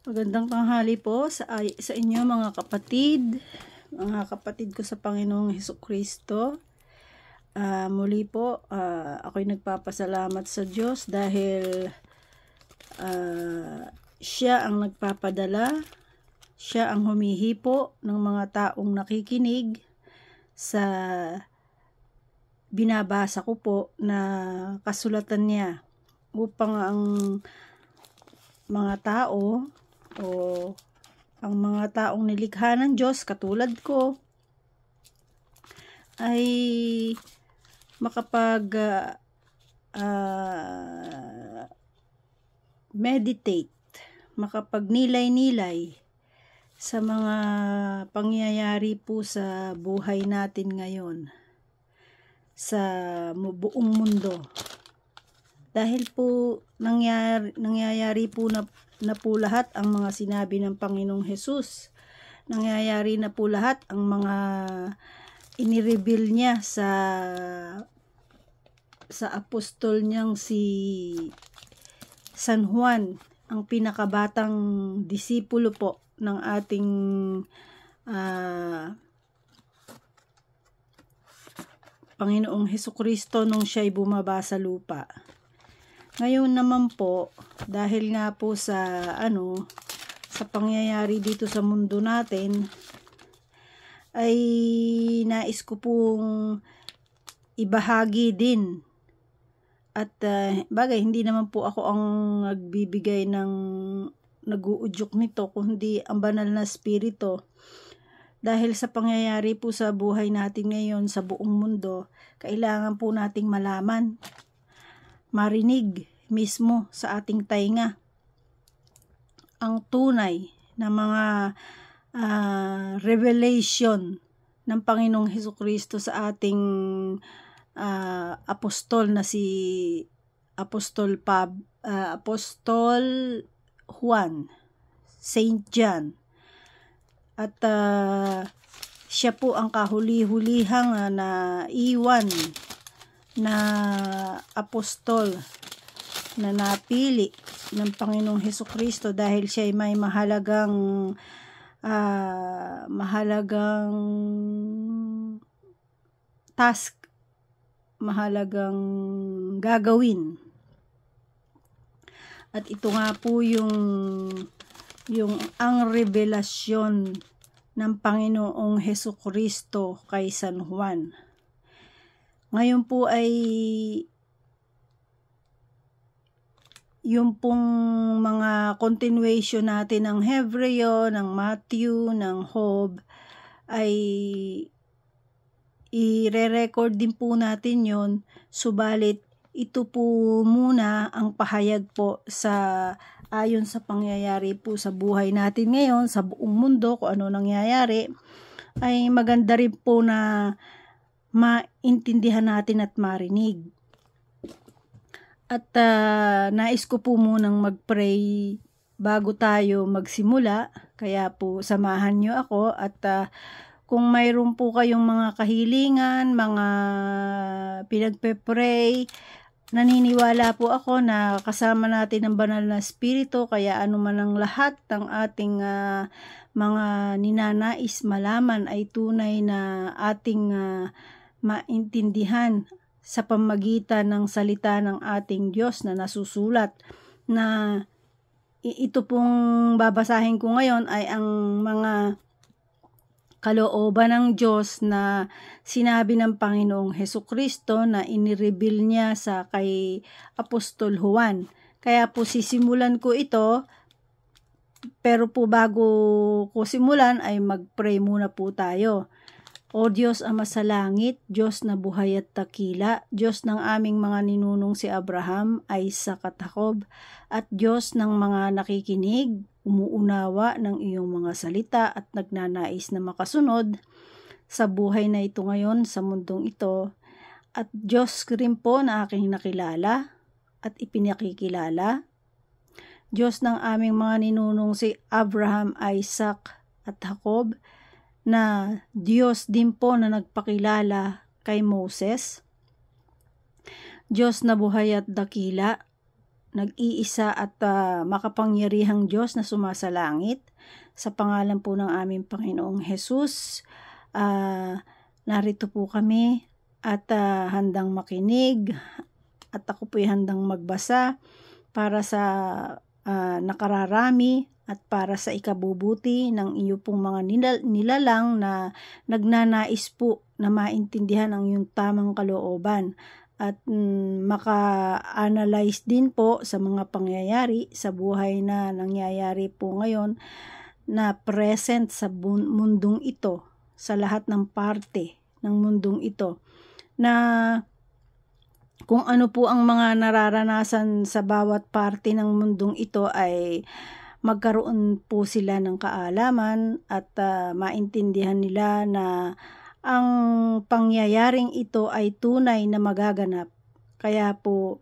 Magandang tanghali po sa inyo mga kapatid ko sa Panginoong Hesukristo. Muli po, ako'y nagpapasalamat sa Diyos dahil siya ang nagpapadala, siya ang humihipo ng mga taong nakikinig sa binabasa ko po na kasulatan niya upang ang mga tao o ang mga taong nilikha ng Diyos katulad ko ay meditate, makapagnilay-nilay sa mga pangyayari po sa buhay natin ngayon sa buong mundo. Dahil po nangyayari po na po lahat ang mga sinabi ng Panginoong Hesus. Nangyayari na po lahat ang mga inireveal niya sa apostol niyang si San Juan, ang pinakabatang disipulo po ng ating Panginoong Hesukristo nung siya'y bumaba sa lupa. Ngayon naman po, dahil nga po sa pangyayari dito sa mundo natin, ay nais ko pong ibahagi din. At bagay, hindi naman po ako ang nagbibigay ng nag-uudyok nito, kundi ang banal na spirito. Dahil sa pangyayari po sa buhay natin ngayon sa buong mundo, kailangan po nating malaman, marinig mismo sa ating tainga ang tunay na mga revelation ng Panginoong Hesukristo sa ating apostol na si Apostol Juan, Saint John. At siya po ang kahuli-hulihang na iwan na apostol na napili ng Panginoong Hesukristo dahil siya ay may mahalagang task, mahalagang gagawin. At ito nga po yung ang revelasyon ng Panginoong Hesukristo kay San Juan. Ngayon po ay yung pong mga continuation natin ng Hebreo, ng Matthew, ng Job ay i-re-record din po natin yon. Subalit ito po muna ang pahayag po sa ayon sa pangyayari po sa buhay natin ngayon sa buong mundo, kung ano nangyayari, ay maganda rin po na maintindihan natin at marinig. At nais ko po munang mag-pray bago tayo magsimula, kaya po samahan nyo ako. At kung mayroon po kayong mga kahilingan, mga pinagpe-pray, naniniwala po ako na kasama natin ang banal na spirito, kaya anuman ang lahat ng ating mga ninanais malaman ay tunay na ating maintindihan sa pamagitan ng salita ng ating Diyos na nasusulat. Na ito pong babasahin ko ngayon ay ang mga kalooban ng Diyos na sinabi ng Panginoong Hesukristo na inireveal niya sa kay Apostol Juan. Kaya po sisimulan ko ito, pero po bago ko simulan ay mag-pray muna po tayo. O Diyos Ama sa langit, Diyos na buhay at takila, Diyos ng aming mga ninunong si Abraham, Isaac at Jacob, at Diyos ng mga nakikinig, umuunawa ng iyong mga salita at nagnanais na makasunod sa buhay na ito ngayon sa mundong ito. At Diyos rin po na aking nakilala at ipinakikilala, Diyos ng aming mga ninunong si Abraham, Isaac at Jacob, na Diyos din po na nagpakilala kay Moses, Diyos na buhay at dakila, nag-iisa at makapangyarihang Diyos na sumasalangit, sa pangalan po ng aming Panginoong Hesus, narito po kami at handang makinig, at ako po'y handang magbasa para sa nakararami at para sa ikabubuti ng iyo pong mga nilalang na nagnanais po na maintindihan ang iyong tamang kalooban at maka-analyze din po sa mga pangyayari sa buhay na nangyayari po ngayon na present sa mundong ito, sa lahat ng parte ng mundong ito, na kung ano po ang mga nararanasan sa bawat parte ng mundong ito ay magkaroon po sila ng kaalaman at maintindihan nila na ang pangyayaring ito ay tunay na magaganap. Kaya po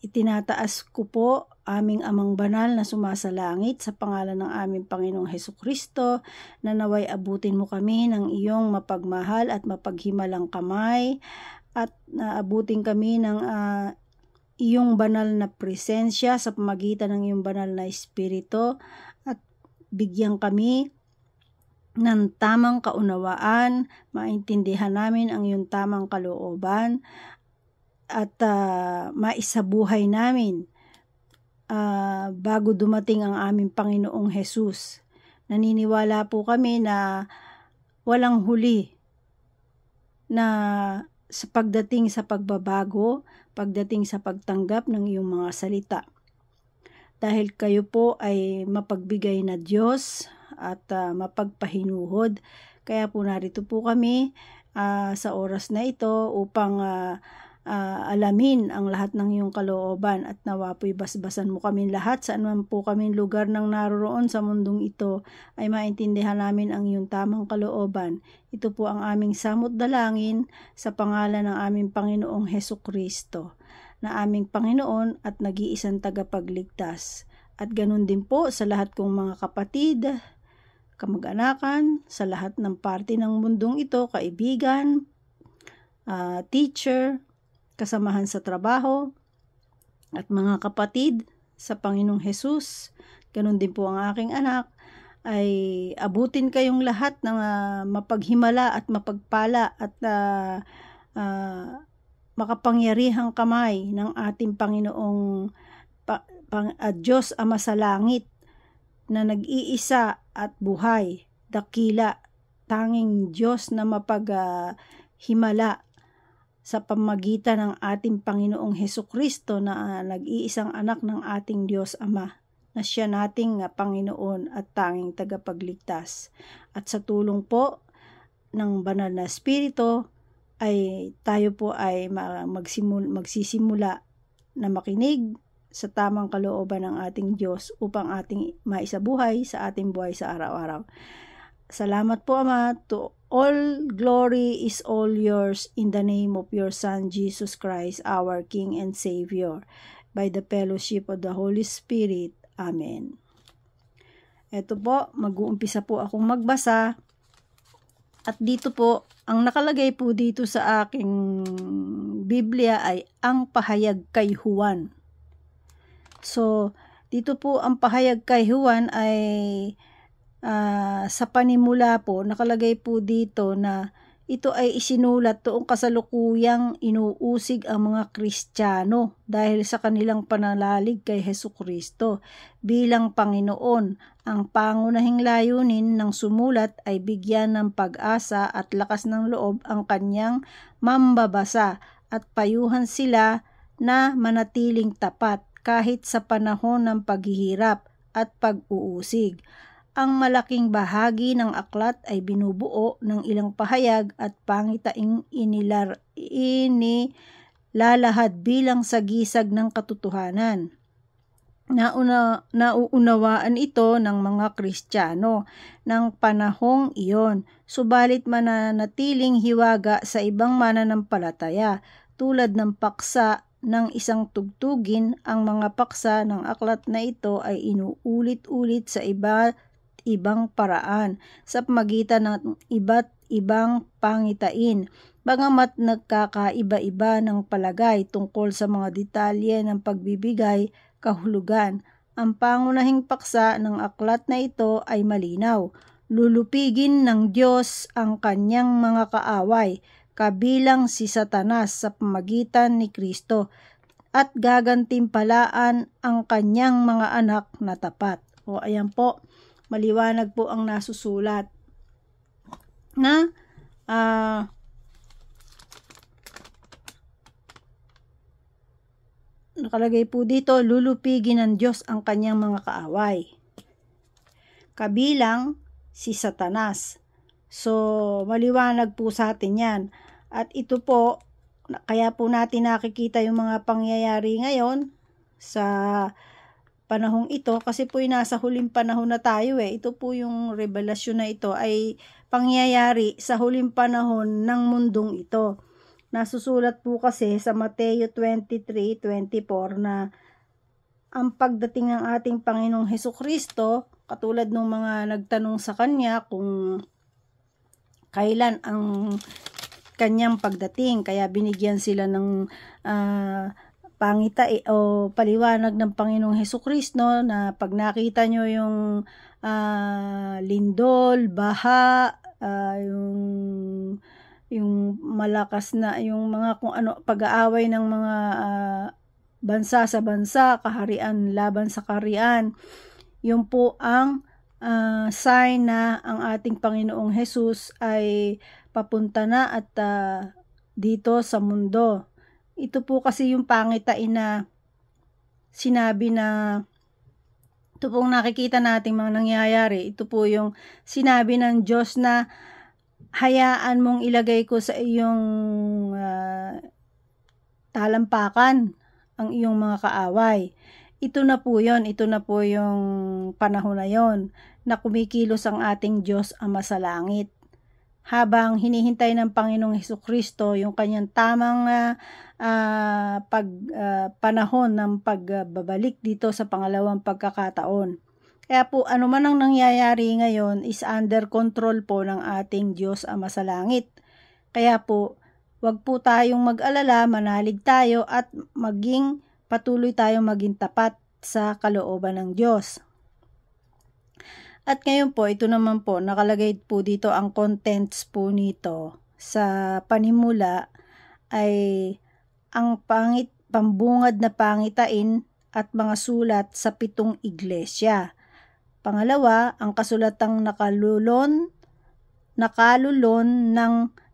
itinataas ko po aming Amang Banal na sumasalangit sa pangalan ng aming Panginoong Hesukristo na naway abutin mo kami ng iyong mapagmahal at mapaghimalang kamay at naabutin kami ng iyong banal na presensya sa pamagitan ng iyong banal na Espiritu at bigyan kami ng tamang kaunawaan, maintindihan namin ang iyong tamang kalooban at maisabuhay namin bago dumating ang aming Panginoong Hesus. Naniniwala po kami na walang huli na sa pagdating sa pagbabago, pagdating sa pagtanggap ng iyong mga salita. Dahil kayo po ay mapagbigay na Diyos at mapagpahinuhod, kaya po narito po kami sa oras na ito upang alamin ang lahat ng iyong kalooban at nawa po'y basbasan mo kami lahat saan man po kami lugar nang naroroon sa mundong ito ay maintindihan namin ang iyong tamang kalooban. Ito po ang aming samot dalangin sa pangalan ng aming Panginoong Hesukristo, na aming Panginoon at nag-iisang tagapagligtas. At ganun din po sa lahat kong mga kapatid, kamag-anakan, sa lahat ng parte ng mundong ito, kaibigan, teacher, kasamahan sa trabaho, at mga kapatid sa Panginoong Hesus. Ganun din po ang aking anak, ay abutin kayong lahat ng mapaghimala at mapagpala at makapangyarihang kamay ng ating Panginoong Diyos Ama sa langit na nag-iisa at buhay, dakila, tanging Diyos na mapaghimala sa pamagitan ng ating Panginoong Hesukristo na nag-iisang anak ng ating Diyos Ama, na siya nating Panginoon at tanging tagapagligtas. At sa tulong po ng banal na Espiritu ay tayo po ay magsisimula na makinig sa tamang kalooban ng ating Diyos upang ating maisabuhay sa ating buhay sa araw-araw. Salamat po, Ama. To all glory is all yours in the name of your Son, Jesus Christ, our King and Savior, by the fellowship of the Holy Spirit. Amen. Ito po, mag-uumpisa po akong magbasa. At dito po, ang nakalagay po dito sa aking Biblia ay ang pahayag kay Juan. So, dito po ang pahayag kay Juan ay sa panimula po, nakalagay po dito na ito ay isinulat noong kasalukuyang inuusig ang mga Kristiyano dahil sa kanilang pananalig kay Hesukristo bilang Panginoon. Ang pangunahing layunin ng sumulat ay bigyan ng pag-asa at lakas ng loob ang kanyang mambabasa at payuhan sila na manatiling tapat kahit sa panahon ng paghihirap at pag-uusig. Ang malaking bahagi ng aklat ay binubuo ng ilang pahayag at pangitaing inilalahad bilang sagisag ng katotohanan. Nauunawaan ito ng mga Kristiyano ng panahong iyon, subalit mananatiling hiwaga sa ibang mananampalataya tulad ng paksa ng isang tugtugin. Ang mga paksa ng aklat na ito ay inuulit-ulit sa ibang paraan sa pamagitan ng iba't ibang pangitain. Bagamat nagkakaiba-iba ng palagay tungkol sa mga detalye ng pagbibigay kahulugan, ang pangunahing paksa ng aklat na ito ay malinaw. Lulupigin ng Diyos ang kanyang mga kaaway, kabilang si Satanas sa pamagitan ni Kristo, at gagantimpalaan ang kanyang mga anak na tapat. O ayan po, maliwanag po ang nasusulat na nakalagay po dito, lulupigin ng Diyos ang kanyang mga kaaway, kabilang si Satanas. So, maliwanag po sa atin yan. At ito po, kaya po natin nakikita yung mga pangyayari ngayon sa panahong ito, kasi po nasa huling panahon na tayo eh. Ito po yung revelasyon na ito ay pangyayari sa huling panahon ng mundong ito. Nasusulat po kasi sa Mateo 23:24 na ang pagdating ng ating Panginoong Hesukristo, katulad ng mga nagtanong sa kanya kung kailan ang kanyang pagdating, kaya binigyan sila ng o paliwanag ng Panginoong Hesukristo na pag nakita nyo yung lindol, baha, yung malakas na yung mga kung ano pag-aaway ng mga bansa sa bansa, kaharian laban sa kaharian, yun po ang sign na ang ating Panginoong Hesus ay papunta na at dito sa mundo. Ito po kasi yung pangitain na sinabi na ito pong nakikita natin mga nangyayari. Ito po yung sinabi ng Diyos na hayaan mong ilagay ko sa iyong talampakan ang iyong mga kaaway. Ito na po yon, ito na po yung panahon na yon na kumikilos ang ating Diyos Ama sa langit. Habang hinihintay ng Panginoong Hesukristo yung kanyang tamang panahon ng pagbabalik dito sa pangalawang pagkakataon. Kaya po ano man ang nangyayari ngayon is under control po ng ating Diyos Ama sa langit. Kaya po wag po tayong mag-alala, manalig tayo at patuloy tayong maging tapat sa kalooban ng Diyos. At ngayon po, ito naman po, nakalagay po dito ang contents po nito. Sa panimula ay ang pambungad na pangitain at mga sulat sa 7 iglesia. Pangalawa, ang kasulatang nakalulon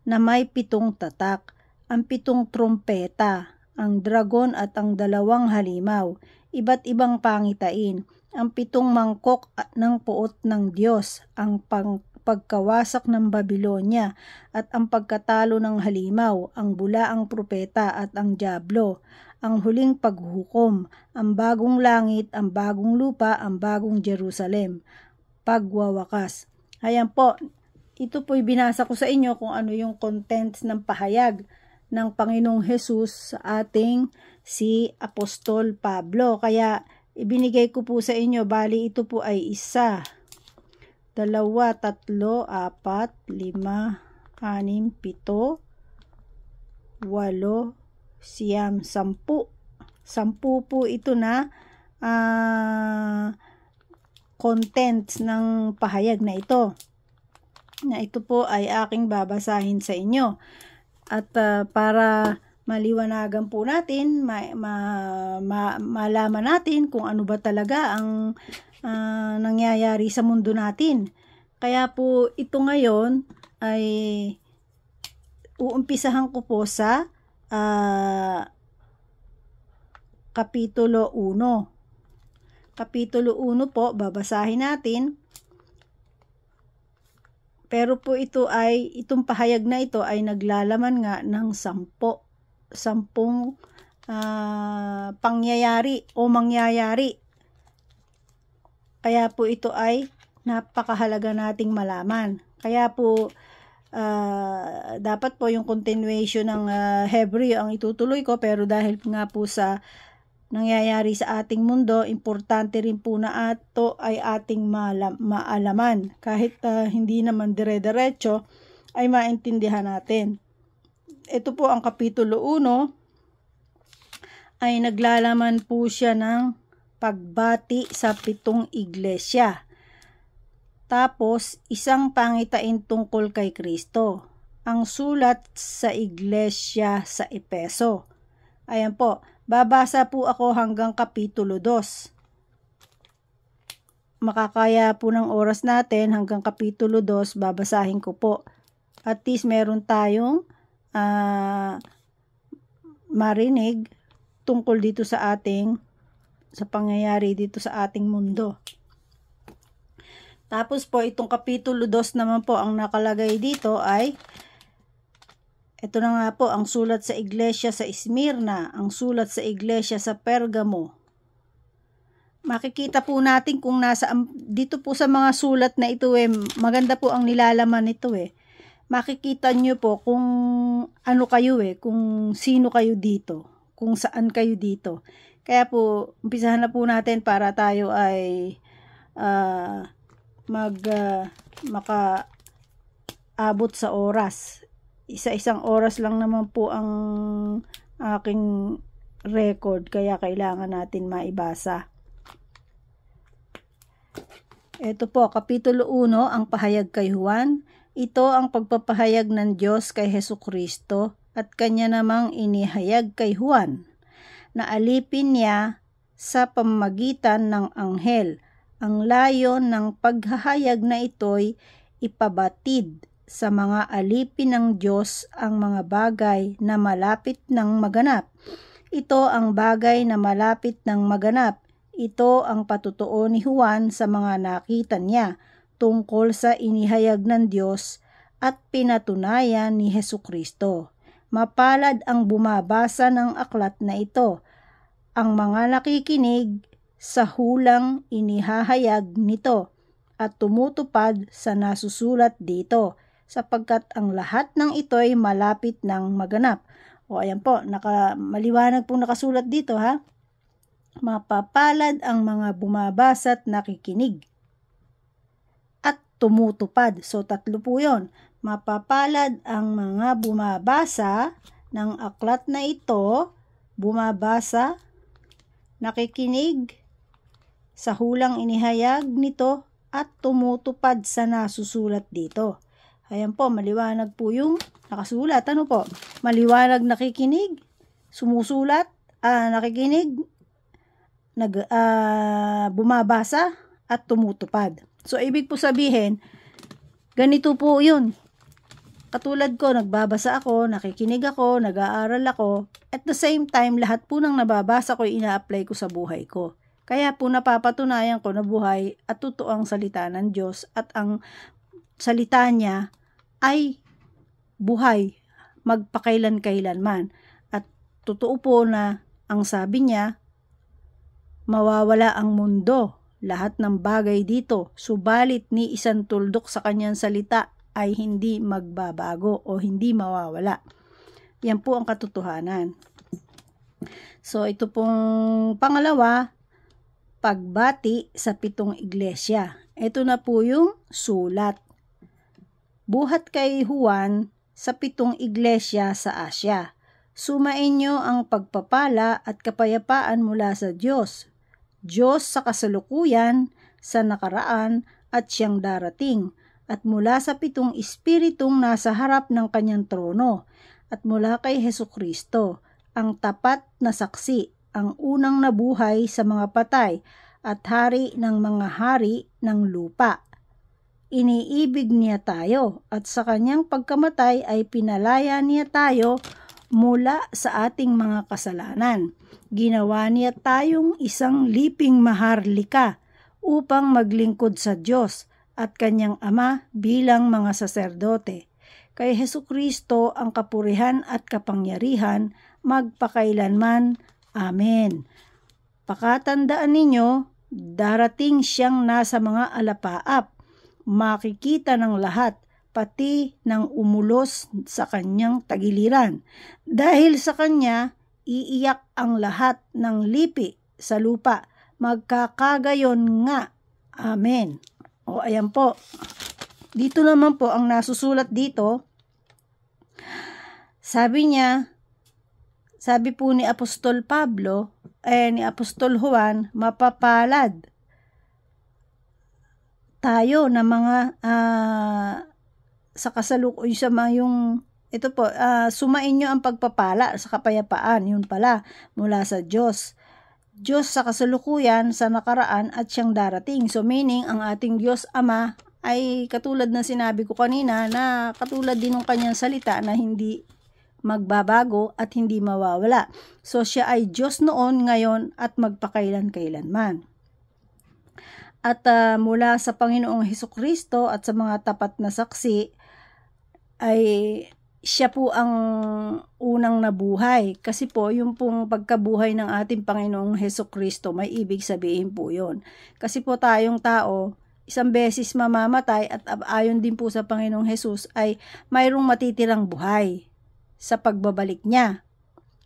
na may 7 tatak, ang 7 trompeta, ang dragon at ang 2 halimaw, iba't ibang pangitain, ang 7 mangkok ng puot ng Diyos, ang pagkawasak ng Babilonya at ang pagkatalo ng halimaw, ang bulaang propeta at ang diablo, ang huling paghuhukom, ang bagong langit, ang bagong lupa, ang bagong Jerusalem, pagwawakas. Ayan po, ito po'y binasa ko sa inyo kung ano yung contents ng pahayag ng Panginoong Hesus sa ating si Apostol Pablo. Kaya ibinigay ko po sa inyo, bali ito po ay 1, 2, 3, 4, 5, 6, 7, 8, 9, 10, 10 po ito na contents ng pahayag na ito. Na ito po ay aking babasahin sa inyo. At para maliwanagan po natin, malaman natin kung ano ba talaga ang nangyayari sa mundo natin. Kaya po ito ngayon ay uumpisahan ko po sa Kapitulo 1. Kapitulo 1 po, babasahin natin. Pero po itong pahayag na ito ay naglalaman nga ng 10 pangyayari o mangyayari. Kaya po ito ay napakahalaga nating malaman. Kaya po dapat po yung continuation ng Hebreo ang itutuloy ko, pero dahil nga po sa nangyayari sa ating mundo, importante rin po na ito ay ating maalaman. Kahit hindi naman dire-diretso, ay maintindihan natin. Ito po ang Kapitulo 1 ay naglalaman po siya ng pagbati sa 7 iglesia. Tapos, isang pangitain tungkol kay Kristo. Ang sulat sa iglesia sa Epeso. Ayan po, babasa po ako hanggang Kapitulo 2. Makakaya po ng oras natin hanggang Kapitulo 2, babasahin ko po. At least meron tayong marinig tungkol dito sa pangyayari dito sa ating mundo. Tapos po, itong Kapitulo 2 naman po, ang nakalagay dito ay, ito na nga po, ang sulat sa iglesia sa Smyrna, ang sulat sa iglesia sa Pergamo. Makikita po natin kung dito po sa mga sulat na ito maganda po ang nilalaman nito Makikita nyo po kung ano kayo kung sino kayo dito, kung saan kayo dito. Kaya po, umpisahan na po natin para tayo ay makaabot sa oras. Isa-isang oras lang naman po ang aking record, kaya kailangan natin maibasa. Ito po, Kapitulo 1, ang pahayag kay Juan. Ito ang pagpapahayag ng Diyos kay Hesukristo at kanya namang inihayag kay Juan, na alipin niya sa pamamagitan ng anghel. Ang layon ng paghahayag na ito'y ipabatid sa mga alipin ng Diyos ang mga bagay na malapit ng maganap. Ito ang bagay na malapit ng maganap. Ito ang patutuo ni Juan sa mga nakita niya tungkol sa inihayag ng Diyos at pinatunayan ni Hesukristo. Mapalad ang bumabasa ng aklat na ito, ang mga nakikinig sa hulang inihahayag nito at tumutupad sa nasusulat dito, sapagkat ang lahat ng ito'y malapit ng maganap. O ayan po, maliwanag po nakasulat dito ha. Mapapalad ang mga bumabasa at nakikinig at tumutupad. So, 3 po yun. Mapapalad ang mga bumabasa ng aklat na ito, bumabasa, nakikinig sa hulang inihayag nito, at tumutupad sa nasusulat dito. Ayan po, maliwanag po yung nakasulat. Ano po? Maliwanag nakikinig, sumusulat, nakikinig, bumabasa, at tumutupad. So, ibig po sabihin, ganito po yun. Katulad ko, nagbabasa ako, nakikinig ako, nag-aaral ako. At the same time, lahat po ng nababasa ko, ina-apply ko sa buhay ko. Kaya po napapatunayan ko na buhay at totoo ang salita ng Diyos at ang salita niya ay buhay, magpakailan-kailanman. At totoo po na ang sabi niya, mawawala ang mundo, lahat ng bagay dito, subalit ni isang tuldok sa kanyang salita ay hindi magbabago o hindi mawawala. Yan po ang katotohanan. So, ito pong pangalawa, pagbati sa 7 iglesia. Ito na po yung sulat. Buhat kay Juan sa 7 iglesia sa Asya. Sumainyo ang pagpapala at kapayapaan mula sa Diyos. Diyos sa kasalukuyan, sa nakaraan at siyang darating, at mula sa 7 espiritong nasa harap ng kanyang trono, at mula kay Hesukristo, ang tapat na saksi, ang unang nabuhay sa mga patay, at hari ng mga hari ng lupa. Iniibig niya tayo, at sa kanyang pagkamatay ay pinalaya niya tayo mula sa ating mga kasalanan. Ginawa niya tayong isang liping maharlika upang maglingkod sa Diyos at kanyang Ama bilang mga saserdote. Kay Hesukristo ang kapurihan at kapangyarihan magpakailanman. Amen. Pakatandaan ninyo, darating siyang nasa mga alapaap, makikita ng lahat, pati ng umulos sa kanyang tagiliran. Dahil sa kanya, iiyak ang lahat ng lipi sa lupa. Magkakagayon nga. Amen. O ayan po. Dito naman po ang nasusulat dito, Sabi po ni Apostol Pablo, ni Apostol Juan, mapapalad tayo na mga sa kasalukuyan sa mga yung ito po, sumain nyo ang pagpapala sa kapayapaan, yun pala, mula sa Diyos. Diyos sa kasalukuyan, sa nakaraan at siyang darating. So meaning, ang ating Diyos Ama ay katulad na sinabi ko kanina na katulad din ng kanyang salita na hindi magbabago at hindi mawawala. So siya ay Diyos noon, ngayon at magpakailan-kailanman. At mula sa Panginoong Hesukristo at sa mga tapat na saksi ay siya po ang unang nabuhay. Kasi po yung pong pagkabuhay ng ating Panginoong Hesukristo, may ibig sabihin po yun. Kasi po tayong tao, isang beses mamamatay at ayon din po sa Panginoong Hesus ay mayroong matitirang buhay sa pagbabalik niya.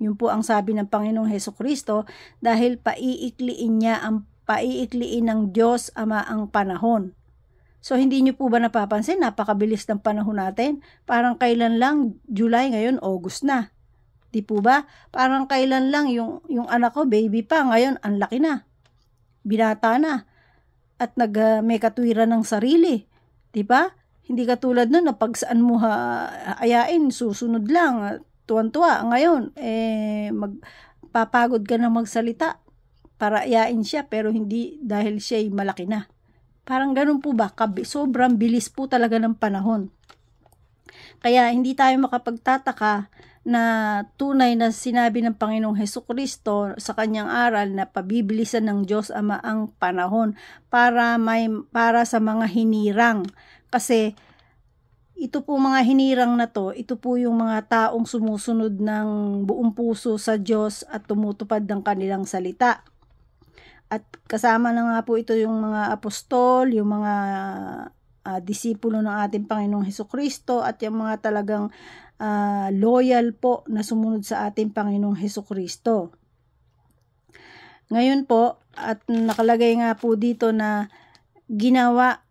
Yun po ang sabi ng Panginoong Hesukristo dahil paiikliin ng Diyos Ama ang panahon. So hindi niyo po ba napapansin, napakabilis ng panahon natin? Parang kailan lang, July, ngayon August na. Di po ba? Parang kailan lang yung anak ko, baby pa, ngayon ang laki na. Binata na. At may katwiran ng sarili. Di ba? Hindi katulad nun na pag saan mo ayain, susunod lang, tuwan-tuwa. Ngayon, magpapagod ka na magsalita para ayain siya, pero hindi dahil siya'y malaki na. Parang ganun po ba? Sobrang bilis po talaga ng panahon. Kaya hindi tayo makapagtataka na tunay na sinabi ng Panginoong Hesukristo sa kanyang aral na pabibilisan ng Diyos Ama ang panahon para sa mga hinirang. Kasi ito po mga hinirang na to, ito po yung mga taong sumusunod ng buong puso sa Diyos at tumutupad ng kanilang salita. At kasama na nga po ito yung mga apostol, yung mga disipulo ng ating Panginoong Hesukristo at yung mga talagang loyal po na sumunod sa ating Panginoong Hesukristo. Ngayon po, at nakalagay nga po dito na ginawa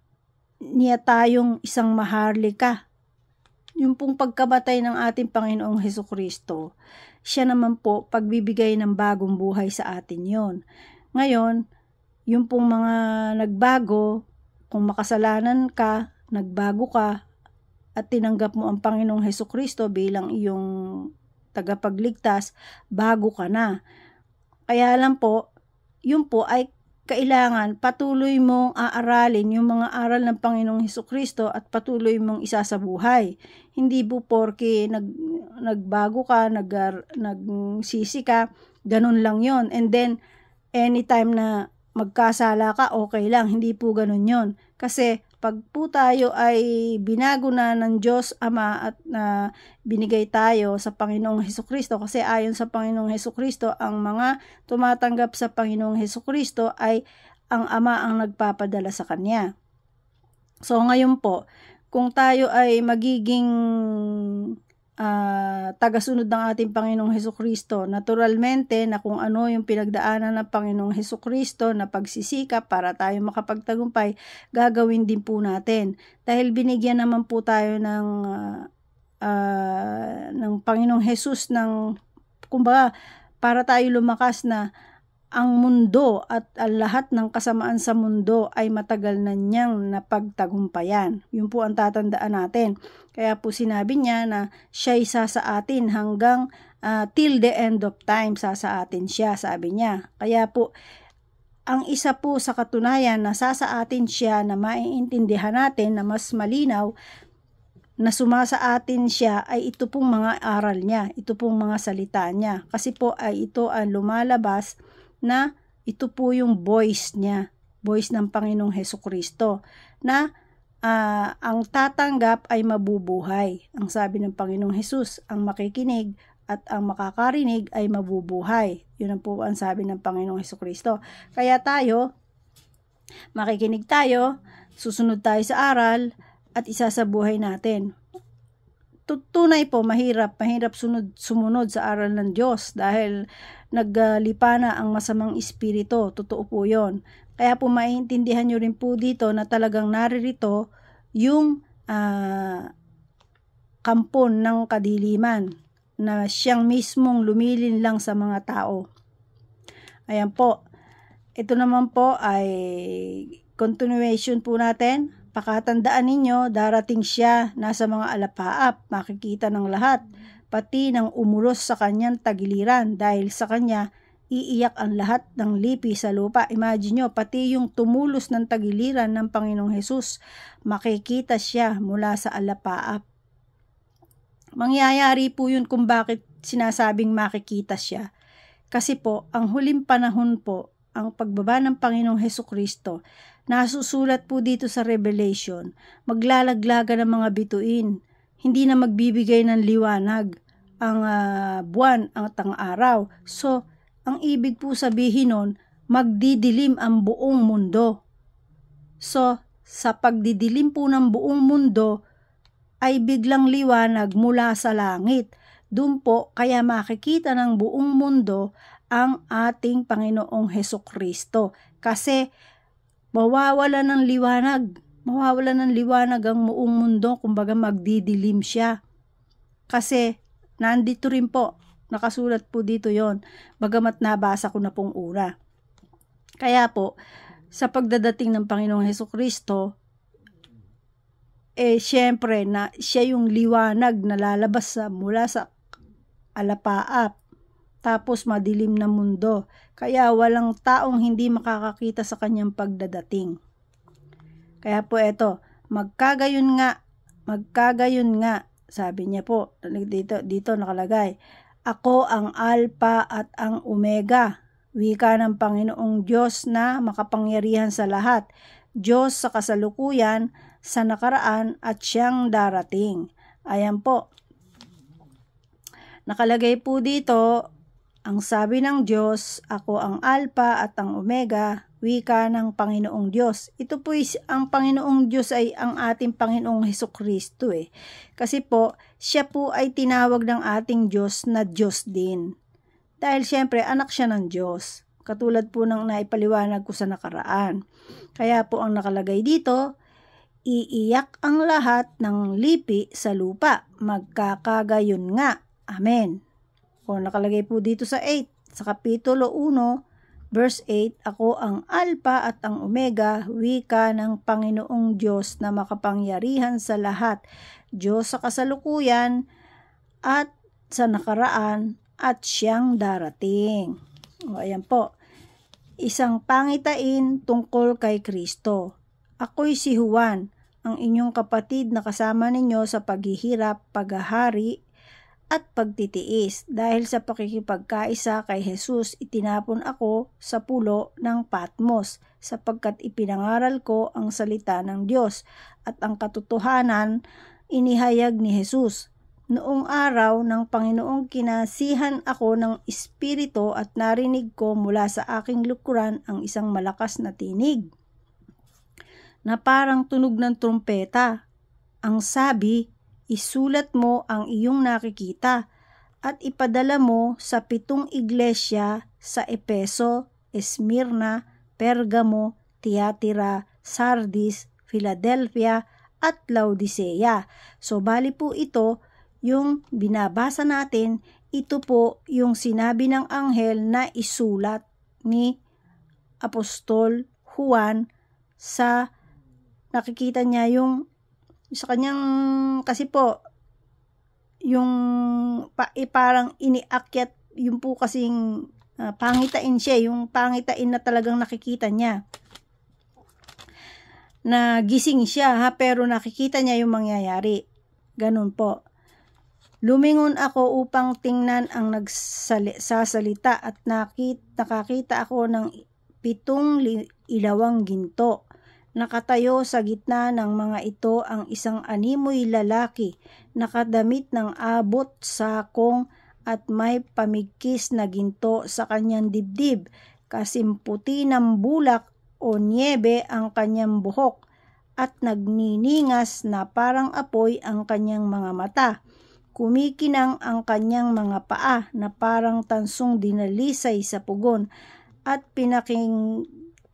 niya tayong isang maharlika. Yung pong pagkamatay ng ating Panginoong Hesukristo, siya naman po pagbibigay ng bagong buhay sa atin yon. Ngayon, yung pong mga nagbago, kung makasalanan ka, nagbago ka, at tinanggap mo ang Panginoong Hesukristo bilang iyong tagapagligtas, bago ka na. Kaya lang po, yun po ay kailangan patuloy mong aaralin yung mga aral ng Panginoong Hesukristo at patuloy mong isasabuhay. Hindi po porke nagbago ka, nagsisi ka, ganun lang yon. And then, anytime na magkasala ka, okay lang. Hindi po ganun yon. Kasi pag po tayo ay binago na ng Diyos Ama at binigay tayo sa Panginoong Hesukristo, kasi ayon sa Panginoong Hesukristo, ang mga tumatanggap sa Panginoong Hesukristo ay ang Ama ang nagpapadala sa Kanya. So ngayon po, kung tayo ay magiging tagasunod ng ating Panginoong Hesukristo, naturalmente na kung ano yung pinagdaanan ng Panginoong Hesukristo na pagsisikap para tayo makapagtagumpay, gagawin din po natin. Dahil binigyan naman po tayo ng Panginoong Hesus ng, kumbaga, para tayo lumakas na ang mundo at ang lahat ng kasamaan sa mundo ay matagal na niyang napagtagumpayan. Yun po ang tatandaan natin. Kaya po sinabi niya na siya isa sa atin hanggang till the end of time, sa atin siya, sabi niya. Kaya po, ang isa po sa katunayan na sa atin siya na maiintindihan natin na mas malinaw na sumasa atin siya ay ito pong mga aral niya, ito pong mga salita niya. Kasi po ay ito ang lumalabas na ito po yung voice niya, voice ng Panginoong Hesukristo, na ang tatanggap ay mabubuhay. Ang sabi ng Panginoong Hesus, ang makikinig at ang makakarinig ay mabubuhay. Yun ang po ang sabi ng Panginoong Hesukristo. Kaya tayo, makikinig tayo, susunod tayo sa aral, at isasabuhay natin. Tunay po, mahirap sumunod sa aral ng Diyos dahil naglipa na ang masamang espiritu. Totoo po yun. Kaya po maintindihan nyo rin po dito na talagang naririto yung kampon ng kadiliman na siyang mismong lumilinlang sa mga tao. Ayan po. Ito naman po ay continuation po natin. Pakatandaan ninyo, darating siya, nasa mga alapaap, makikita ng lahat, pati ng umulos sa kanyang tagiliran, dahil sa kanya iiyak ang lahat ng lipi sa lupa. Imagine nyo, pati yung tumulos ng tagiliran ng Panginoong Hesus, makikita siya mula sa alapaap. Mangyayari po yun kung bakit sinasabing makikita siya. Kasi po, ang huling panahon po, ang pagbaba ng Panginoong Hesukristo, nasusulat po dito sa Revelation, maglalaglaga ng mga bituin, hindi na magbibigay ng liwanag ang buwan at ang araw. So, ang ibig po sabihin nun, magdidilim ang buong mundo. So, sa pagdidilim po ng buong mundo, ay biglang liwanag mula sa langit. Doon po, kaya makikita ng buong mundo ang ating Panginoong Hesukristo. Kasi mawawala ng liwanag ang buong mundo, kumbaga magdidilim siya. Kasi nandito rin po, nakasulat po dito yon, bagamat nabasa ko na pong una. Kaya po, sa pagdadating ng Panginoong Hesukristo, syempre na siya yung liwanag na lalabas mula sa alapaap, tapos madilim na mundo. Kaya walang taong hindi makakakita sa kanyang pagdadating. Kaya po eto, magkagayon nga, sabi niya po, dito nakalagay, ako ang Alpha at ang Omega, wika ng Panginoong Diyos na makapangyarihan sa lahat, Diyos sa kasalukuyan, sa nakaraan at siyang darating. Ayan po. Nakalagay po dito, ang sabi ng Diyos, ako ang Alpha at ang Omega, wika ng Panginoong Diyos. Ito po ang Panginoong Diyos ay ang ating Panginoong Hesukristo Kasi po, siya po ay tinawag ng ating Diyos na Diyos din. Dahil siyempre, anak siya ng Diyos. Katulad po ng naipaliwanag ko sa nakaraan. Kaya po ang nakalagay dito, iiyak ang lahat ng lipi sa lupa, magkakagayon nga. Amen. O nakalagay po dito sa 8, sa Kapitulo 1, verse 8, ako ang Alpha at ang Omega, wika ng Panginoong Diyos na makapangyarihan sa lahat, Diyos sa kasalukuyan at sa nakaraan at siyang darating. O ayan po, isang pangitain tungkol kay Kristo. Ako'y si Juan, ang inyong kapatid na kasama ninyo sa paghihirap, paghahari, at pagtitiis. Dahil sa pakikipagkaisa kay Jesus, itinapon ako sa pulo ng Patmos, sapagkat ipinangaral ko ang salita ng Diyos, at ang katotohanan inihayag ni Jesus. Noong araw ng Panginoong kinasihan ako ng Espiritu at narinig ko mula sa aking likuran ang isang malakas na tinig, na parang tunog ng trumpeta. Ang sabi, isulat mo ang iyong nakikita at ipadala mo sa 7 iglesia sa Epeso, Esmirna, Pergamo, Tiatira, Sardis, Philadelphia at Laodicea. So bali po ito yung binabasa natin, ito po yung sinabi ng anghel na isulat ni Apostol Juan sa nakikita niya yung sa kanyang, kasi po yung parang iniakyat yung po kasing pangitain siya, yung pangitain na talagang nakikita niya. Nagising siya pero nakikita niya yung mangyayari. Ganun po. Lumingon ako upang tingnan ang nagsasalita at nakakita ako ng 7 ilawang ginto. Nakatayo sa gitna ng mga ito ang isang animoy lalaki, nakadamit ng abot sakong at may pamigkis na ginto sa kanyang dibdib, kasimputi ng bulak o niebe ang kanyang buhok, at nagniningas na parang apoy ang kanyang mga mata. Kumikinang ang kanyang mga paa na parang tansong dinalisay sa pugon, at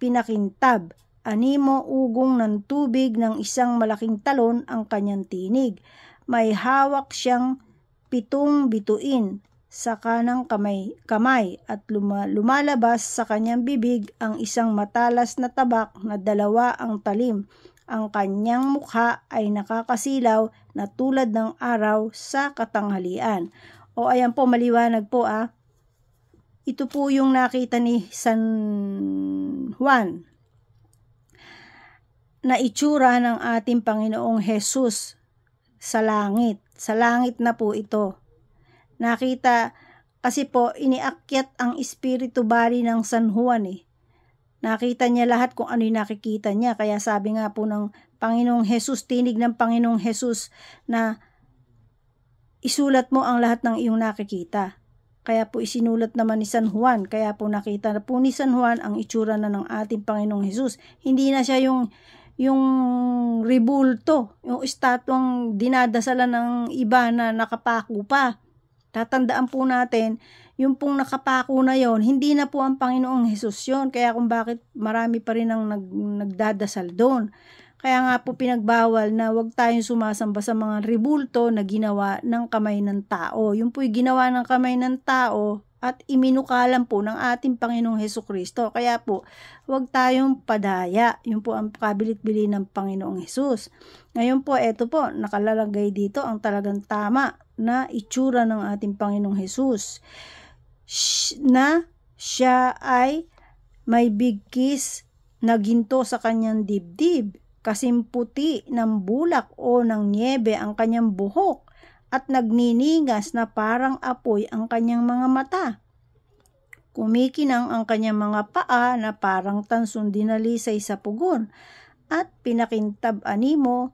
pinakintab. Animo ugong ng tubig ng isang malaking talon ang kanyang tinig, may hawak siyang 7 bituin sa kanang kamay at lumalabas sa kanyang bibig ang isang matalas na tabak na 2 ang talim. Ang kanyang mukha ay nakakasilaw na tulad ng araw sa katanghalian. O ayan po, maliwanag po Ito po yung nakita ni San Juan na itsura ng ating Panginoong Jesus sa langit. Sa langit na po ito. Nakita, kasi po iniakyat ang espiritu bali ng San Juan Nakita niya lahat kung ano yung nakikita niya. Kaya sabi nga po ng Panginoong Jesus, tinig ng Panginoong Jesus na isulat mo ang lahat ng iyong nakikita. Kaya po isinulat naman ni San Juan. Kaya po nakita na po ni San Juan ang itsura na ng ating Panginoong Jesus. Hindi na siya yung rebulto, yung estatwang dinadasalan ng iba na nakapako pa. Tatandaan po natin, yung pong nakapako na yon, hindi na po ang Panginoong Jesus yon. Kaya kung bakit marami pa rin ang nagdadasal doon. Kaya nga po pinagbawal na huwag tayong sumasamba sa mga rebulto na ginawa ng kamay ng tao. Yung po'y ginawa ng kamay ng tao at iminukalan po ng ating Panginoong Hesukristo. Kaya po, huwag tayong padaya. Yun po ang kabilit-bili ng Panginoong Jesus. Ngayon po, eto po, nakalalagay dito ang talagang tama na itsura ng ating Panginoong Jesus. Na siya ay may bigkis na ginto sa kanyang dibdib. Kasing puti ng bulak o ng niebe ang kanyang buhok at nagniningas na parang apoy ang kanyang mga mata. Kumikinang ang kanyang mga paa na parang tansong dinalisay sa pugon at pinakintab animo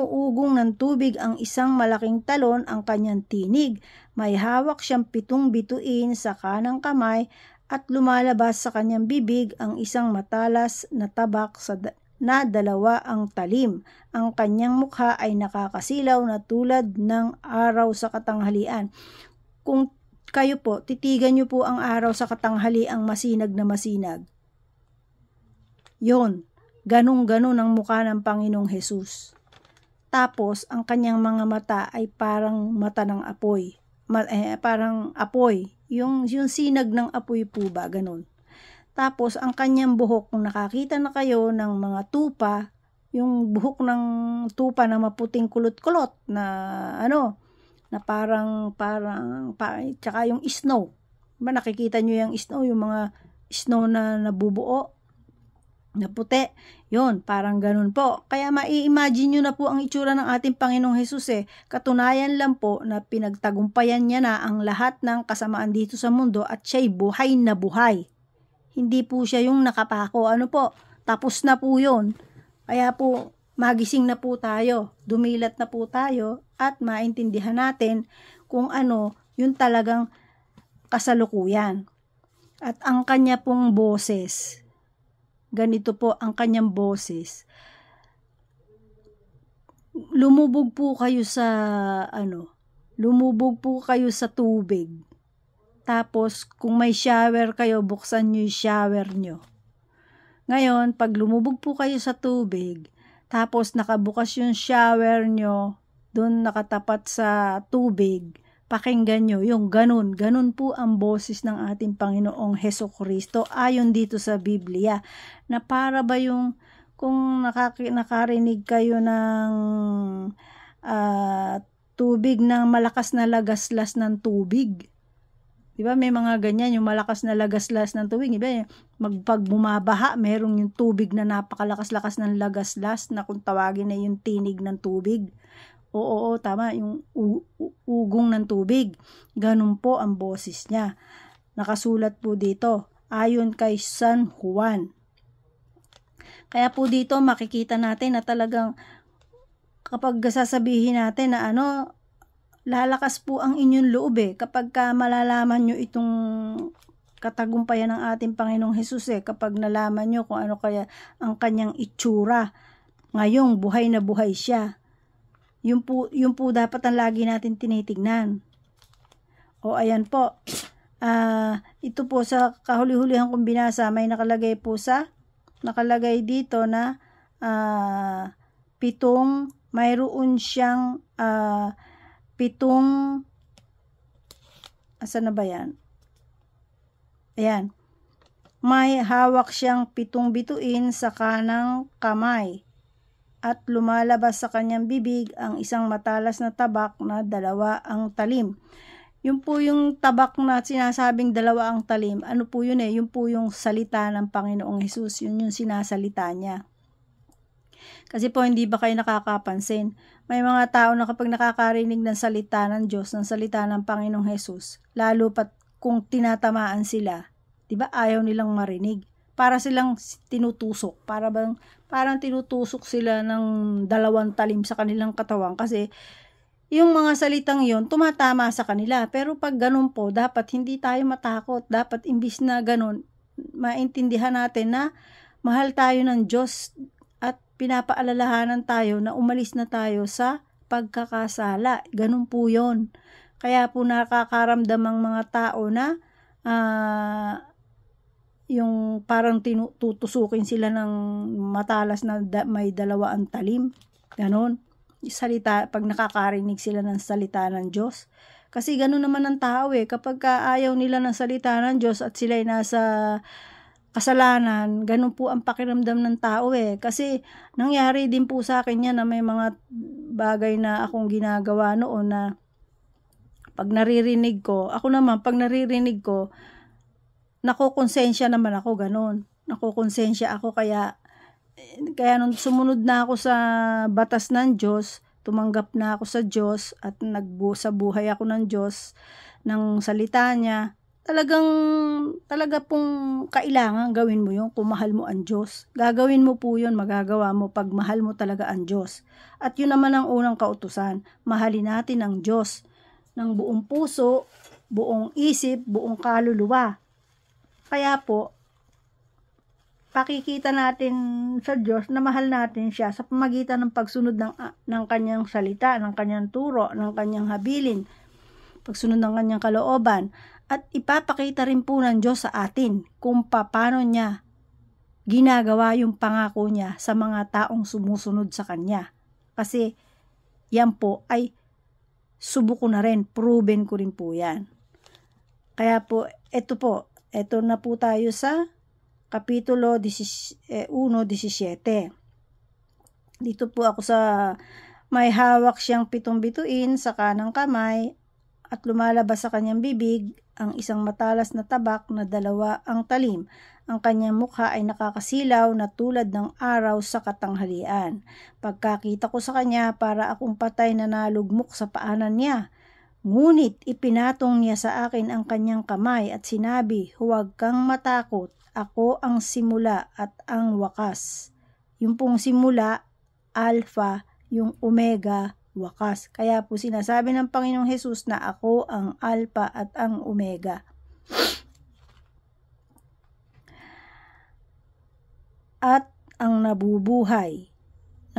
ugong ng tubig ang isang malaking talon ang kanyang tinig. May hawak siyang 7 bituin sa kanang kamay at lumalabas sa kanyang bibig ang isang matalas na tabak na 2 ang talim. Ang kanyang mukha ay nakakasilaw na tulad ng araw sa katanghalian. Kung kayo po, titigan nyo po ang araw sa katanghaliang masinag na masinag. Yon, ganun-ganun ang mukha ng Panginoong Jesus. Tapos, ang kanyang mga mata ay parang mata ng apoy. Parang apoy. Yung sinag ng apoy po ba, ganun. Tapos, ang kanyang buhok, kung nakakita na kayo ng mga tupa, yung buhok ng tupa na maputing kulot-kulot na na parang tsaka yung snow. Diba, nakikita nyo yung snow, yung mga snow na nabubuo, na puti. Yun, parang ganun po. Kaya mai-imagine nyo na po ang itsura ng ating Panginoong Jesus Katunayan lang po na pinagtagumpayan niya na ang lahat ng kasamaan dito sa mundo at siya'y buhay na buhay. Hindi po siya yung nakapako. Tapos na po yun. Kaya po, magising na po tayo. Dumilat na po tayo at maintindihan natin kung ano yung talagang kasalukuyan. At ang kanya pong boses, ganito po ang kanyang boses. Lumubog po kayo sa tubig. Tapos kung may shower kayo, buksan niyo yung shower niyo. Ngayon, pag lumubog po kayo sa tubig, tapos nakabukas yung shower niyo, doon nakatapat sa tubig, pakinggan nyo yung ganun po ang boses ng ating Panginoong Hesukristo ayon dito sa Biblia, na para ba yung kung nakarinig kayo ng tubig ng malakas na lagaslas ng tubig, diba may mga ganyan, yung malakas na lagaslas ng tubig, diba pag bumabaha, merong yung tubig na napakalakas-lakas ng lagaslas na kung tawagin na yung tinig ng tubig. Oo, tama, yung ugong ng tubig. Ganun po ang boses niya. Nakasulat po dito, ayon kay San Juan. Kaya po dito makikita natin na talagang kapag sasabihin natin na lalakas po ang inyong loob kapag malalaman nyo itong katagumpayan ng ating Panginoong Jesus kapag nalaman nyo kung ano kaya ang kanyang itsura. Ngayong buhay na buhay siya. Yun po dapat ang lagi natin tinitignan. O ayan po. Ito po sa kahuli-hulihan kong binasa, may nakalagay dito na 7 mayroon siyang asan na ba yan? Ayan. May hawak siyang 7 bituin sa kanang kamay at lumalabas sa kanyang bibig ang isang matalas na tabak na 2 ang talim. Yun po yung tabak na sinasabing 2 ang talim. Ano po yun Yun po yung salita ng Panginoong Hesus. Yun yung sinasalita niya. Kasi po hindi ba kayo nakakapansin? May mga tao na kapag nakakarinig ng salita ng Diyos, ng salita ng Panginoong Hesus, lalo pat kung tinatamaan sila, di ba ayaw nilang marinig? Para silang tinutusok. Parang tinutusok sila ng 2 talim sa kanilang katawan kasi yung mga salitang yon tumatama sa kanila. Pero pag ganun po, dapat hindi tayo matakot. Dapat imbis na ganun, maintindihan natin na mahal tayo ng Diyos at pinapaalalahanan tayo na umalis na tayo sa pagkakasala. Ganun po yon. Kaya po nakakaramdam ang mga tao na yung parang tutusukin sila ng matalas na may 2 ang talim. Ganon. Salita, pag nakakarinig sila ng salita ng Diyos. Kasi gano'n naman ang tao kapag ayaw nila ng salita ng Diyos at sila ay nasa kasalanan, gano'n po ang pakiramdam ng tao Kasi nangyari din po sa akin yan na may mga bagay na akong ginagawa noon na pag naririnig ko, nakokonsensya naman ako gano'n. Nakokonsensya ako kaya nung sumunod na ako sa batas ng Diyos, tumanggap na ako sa Diyos at sa buhay ako ng Diyos, ng salita niya, talaga pong kailangan gawin mo yun kung mahal mo ang Diyos. Gagawin mo po yun, magagawa mo pag mahal mo talaga ang Diyos. At yun naman ang unang kautusan, mahalin natin ang Diyos ng buong puso, buong isip, buong kaluluwa. Kaya po, pakikita natin sa Diyos na mahal natin siya sa pamagitan ng pagsunod ng kanyang salita, ng kanyang turo, ng kanyang habilin, pagsunod ng kanyang kalooban. At ipapakita rin po ng Diyos sa atin kung paano niya ginagawa yung pangako niya sa mga taong sumusunod sa kanya. Kasi yan po ay subok ko na rin, proven ko rin po yan. Kaya po, ito na po tayo sa Kapitulo 1:17. Dito po ako sa may hawak siyang 7 bituin sa kanang kamay at lumalabas sa kanyang bibig ang isang matalas na tabak na 2 ang talim. Ang kanyang mukha ay nakakasilaw na tulad ng araw sa katanghalian. Pagkakita ko sa kanya, para akong patay na nalugmok sa paanan niya. Ngunit ipinatong niya sa akin ang kanyang kamay at sinabi, "Huwag kang matakot. Ako ang simula at ang wakas." Yung pong simula, Alpha, yung Omega, wakas. Kaya po sinasabi ng Panginoong Hesus na ako ang Alpha at ang Omega. At ang nabubuhay.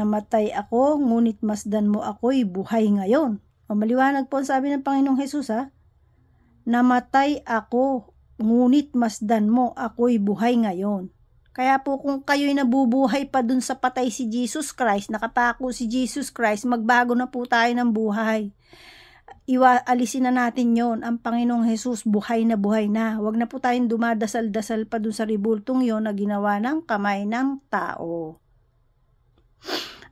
Namatay ako, ngunit masdan mo ako'y buhay ngayon. O maliwanag po ang sabi ng Panginoong Hesus Namatay ako, ngunit masdan mo ako'y buhay ngayon. Kaya po kung kayo'y nabubuhay pa dun sa patay si Jesus Christ, nakapako si Jesus Christ, magbago na po tayo ng buhay. Alisin na natin yon. Ang Panginoong Hesus buhay na buhay na. Huwag na po tayong dumadasal-dasal pa dun sa ribultong yon na ginawa ng kamay ng tao.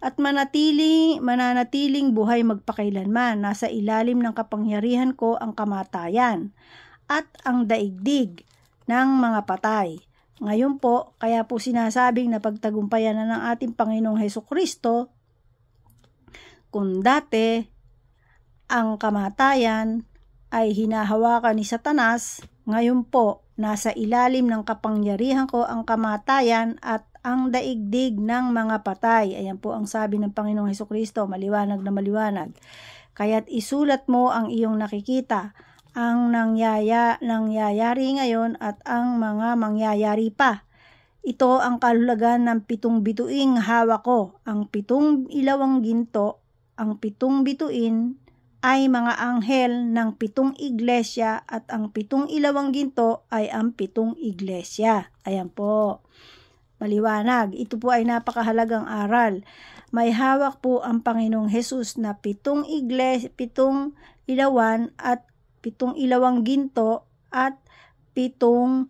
At mananatiling buhay magpakailanman. Nasa ilalim ng kapangyarihan ko ang kamatayan at ang daigdig ng mga patay. Ngayon po, kaya po sinasabing na pagtagumpayan na ng ating Panginoong Hesukristo, kung dati ang kamatayan ay hinahawakan ni Satanas, ngayon po, nasa ilalim ng kapangyarihan ko ang kamatayan at ang daigdig ng mga patay. Ayan po ang sabi ng Panginoong Hesukristo, maliwanag na maliwanag. Kaya't isulat mo ang iyong nakikita, ang nangyayari ngayon at ang mga mangyayari pa. Ito ang kahulugan ng 7 bituing hawak ko. Ang 7 ilawang ginto, ang 7 bituin ay mga anghel ng 7 iglesia at ang 7 ilawang ginto ay ang 7 iglesia. Ayan po. maliwanag. Ito po ay napakahalagang aral. May hawak po ang Panginoong Hesus na 7 ilawan at 7 ilawang ginto at 7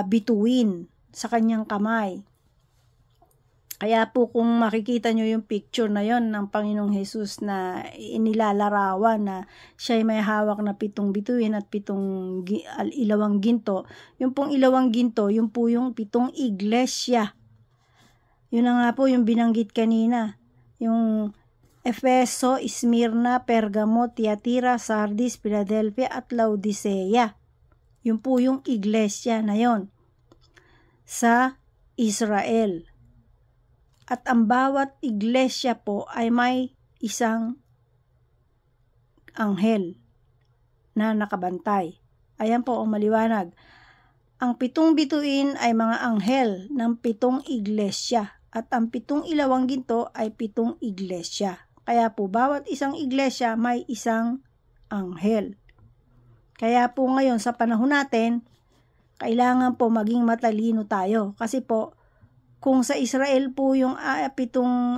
bituin sa kanyang kamay. Kaya po kung makikita nyo yung picture na yon ng Panginoong Hesus na inilalarawan na siya ay may hawak na 7 bituin at 7 ilawang ginto. Yung pong ilawang ginto, yung po yung 7 iglesia. Yun na nga po yung binanggit kanina. Yung Efeso, Smyrna, Pergamo, Tiatira, Sardis, Philadelphia at Laodicea. Yun po yung iglesia na yon sa Israel. At ang bawat iglesia po ay may isang anghel na nakabantay. Ayan po ang maliwanag. Ang 7 bituin ay mga anghel ng 7 iglesia at ang 7 ilawang ginto ay 7 iglesia. Kaya po bawat isang iglesia may isang anghel. Kaya po ngayon sa panahon natin, kailangan po maging matalino tayo. Kasi po, kung sa Israel po yung 7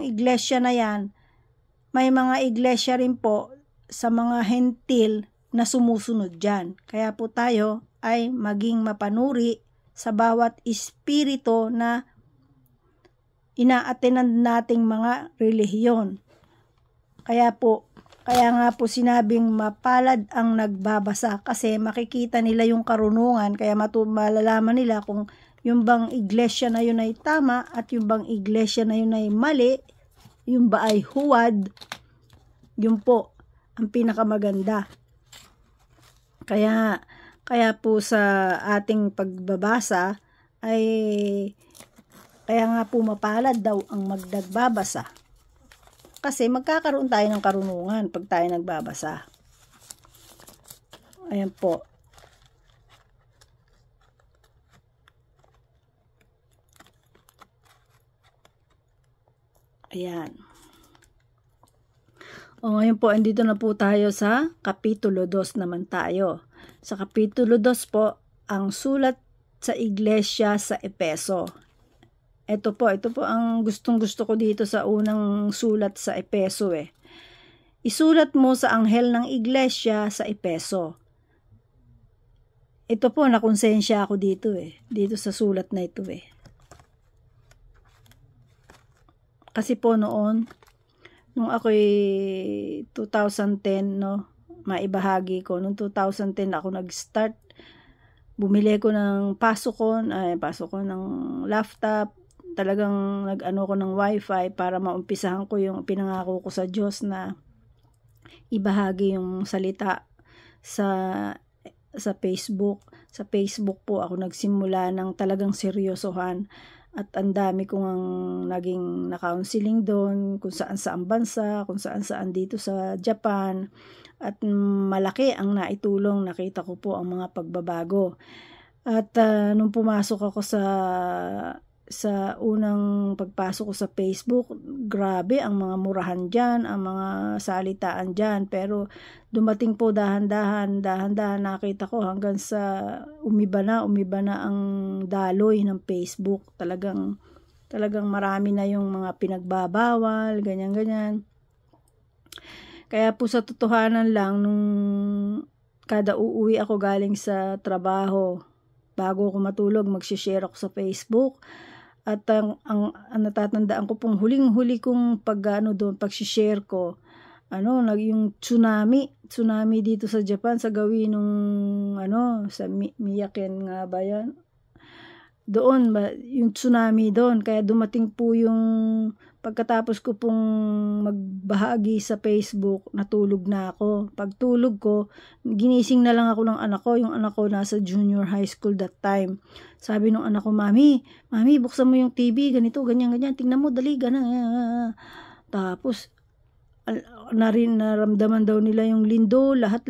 iglesia na yan, may mga iglesia rin po sa mga hentil na sumusunod dyan. Kaya po tayo ay maging mapanuri sa bawat espiritu na ina-attend nating mga relihiyon. Kaya nga po sinabing mapalad ang nagbabasa kasi makikita nila yung karunungan, kaya malalaman nila kung yung bang iglesia na yun ay tama at yung bang iglesia na yun ay mali, yung ba ay huwad, yun po ang pinakamaganda. Kaya po sa ating pagbabasa ay kaya nga po mapalad daw ang magdagbabasa. Kasi magkakaroon tayo ng karunungan pag tayo nagbabasa. Ayan po. Ayan. O ngayon po, andito na po tayo sa Kapitulo 2 naman tayo. Sa Kapitulo 2 po, ang sulat sa iglesia sa Epeso. Ito po ang gustong-gusto ko dito sa unang sulat sa Epeso Isulat mo sa anghel ng iglesia sa Epeso. Ito po, nakonsensya ako dito dito sa sulat na ito Kasi po noon, nung ako'y 2010, maibahagi ko, nung 2010 ako nag-start, bumili ko ng pasok ko ng laptop, talagang nag-ano ko ng wifi para maumpisahan ko yung pinangako ko sa Diyos na ibahagi yung salita sa Facebook. Sa Facebook po ako nagsimula ng talagang seryosohan. At ang dami kong naging na-counseling doon, kung saan bansa, kung saan dito sa Japan. At malaki ang naitulong, nakita ko po ang mga pagbabago. At nung pumasok ako sa unang pagpasok ko sa Facebook, grabe ang mga murahan dyan, ang mga salitaan dyan. Pero dumating po dahan-dahan nakita ko hanggang sa umiba na ang daloy ng Facebook. Talagang marami na yung mga pinagbabawal, ganyan. Kaya po sa totohanan lang, nung kada uuwi ako galing sa trabaho, bago ako matulog, mag-share ako sa Facebook. At ang natatandaan ko pong huling-huli kong pag-share ko, yung tsunami dito sa Japan sa gawin nung sa Miyaken nga ba yan? Doon yung tsunami doon, kaya dumating po yung pagkatapos ko pong magbahagi sa Facebook, natulog na ako. Pagtulog ko, ginising na lang ako ng anak ko. Yung anak ko nasa junior high school that time. Sabi nung anak ko, Mami, buksan mo yung TV, ganito, ganyan, tingnan mo, dali, ganyan. Tapos, naramdaman daw nila yung lindol, lahat.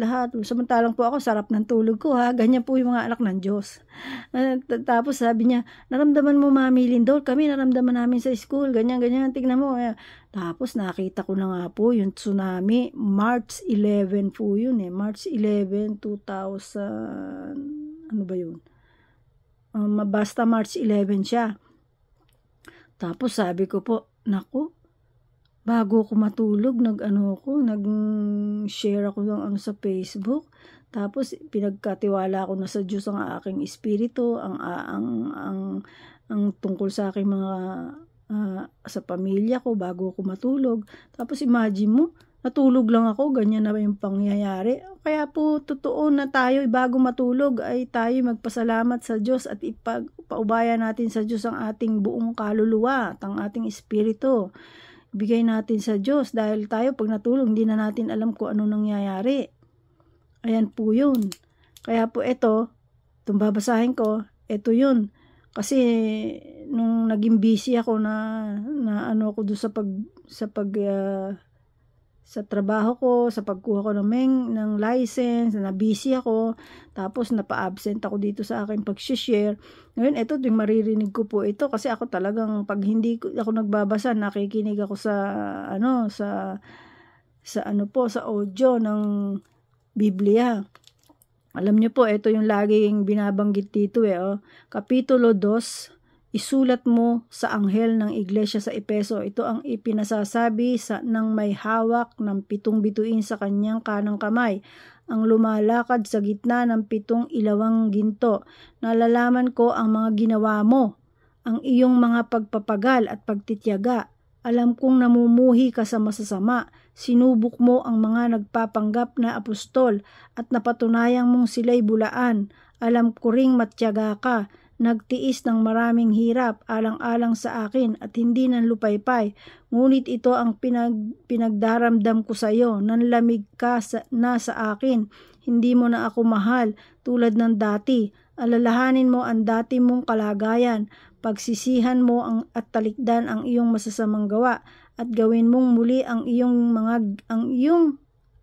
Samantalang po ako, sarap ng tulog ko ganyan po yung mga anak ng Diyos. Tapos sabi niya, naramdaman mo Mami lindol, kami naramdaman namin sa school, ganyan, tignan mo. Tapos nakita ko na nga po yung tsunami, March 11 po yun March 11, 2000, ano ba yun? Basta March 11 siya. Tapos sabi ko po, naku, bago ako matulog, nag-share ako ng sa Facebook. Tapos pinagkatiwala ko na sa Diyos ang aking espiritu, ang tungkol sa aking mga sa pamilya ko bago ako matulog. Tapos imagine mo, natulog lang ako, ganyan na yung pangyayari. Kaya po, totoo na tayo, bago matulog, ay tayo magpasalamat sa Diyos at ipaubaya natin sa Diyos ang ating buong kaluluwa at ang ating espiritu. Ibigay natin sa Diyos dahil tayo, pag natulog, hindi na natin alam kung ano nangyayari. Ayan po yun. Kaya po ito, itong babasahin ko, ito yun. Kasi, nung naging busy ako na ano ako doon sa trabaho ko, sa pagkuha ko ng license, na busy ako, tapos napa-absent ako dito sa aking pag-share. Ngayon, ito, maririnig ko po ito, kasi ako talagang, pag hindi ako nagbabasa, nakikinig ako sa audio ng Biblia. Alam niyo po, ito yung laging binabanggit dito Kapitulo 2, isulat mo sa anghel ng iglesia sa Epeso. Ito ang ipinasasabi ng may hawak ng 7 bituin sa kanyang kanang kamay, ang lumalakad sa gitna ng 7 ilawang ginto. Nalalaman ko ang mga ginawa mo, ang iyong mga pagpapagal at pagtityaga. Alam kong namumuhi ka sa masasama. Sinubok mo ang mga nagpapanggap na apostol at napatunayang mong sila'y bulaan. Alam ko ring matyaga ka. Nagtiis ng maraming hirap alang-alang sa akin at hindi nanlupaypay. Ngunit ito ang pinagdaramdam ko sa iyo. Nanlamig ka na sa akin. Hindi mo na ako mahal tulad ng dati. Alalahanin mo ang dati mong kalagayan. Pagsisihan mo at talikdan ang iyong masasamang gawa at gawin mong muli ang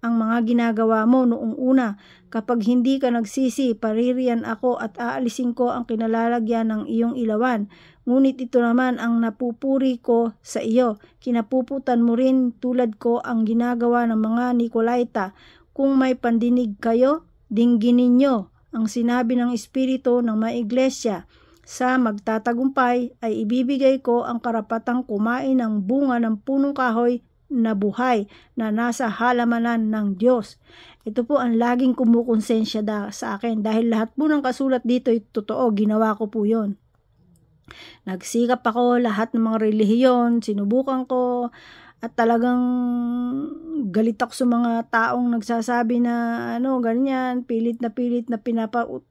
mga ginagawa mo noong una. Kapag hindi ka nagsisi, paririyan ako at aalisin ko ang kinalalagyan ng iyong ilawan. Ngunit ito naman ang napupuri ko sa iyo. Kinapuputan mo rin tulad ko ang ginagawa ng mga Nicolaita. Kung may pandinig kayo, dingginin ninyo ang sinabi ng Espiritu ng mga iglesia. Sa magtatagumpay ay ibibigay ko ang karapatang kumain ng bunga ng punong kahoy na buhay na nasa halamanan ng Diyos. Ito po ang laging kumukonsensya sa akin dahil lahat po ng kasulat dito ay totoo, ginawa ko po yun. Nagsikap ako lahat ng mga relihiyon, sinubukan ko at talagang galit ako sa mga taong nagsasabi na ganyan, pilit na pinapautos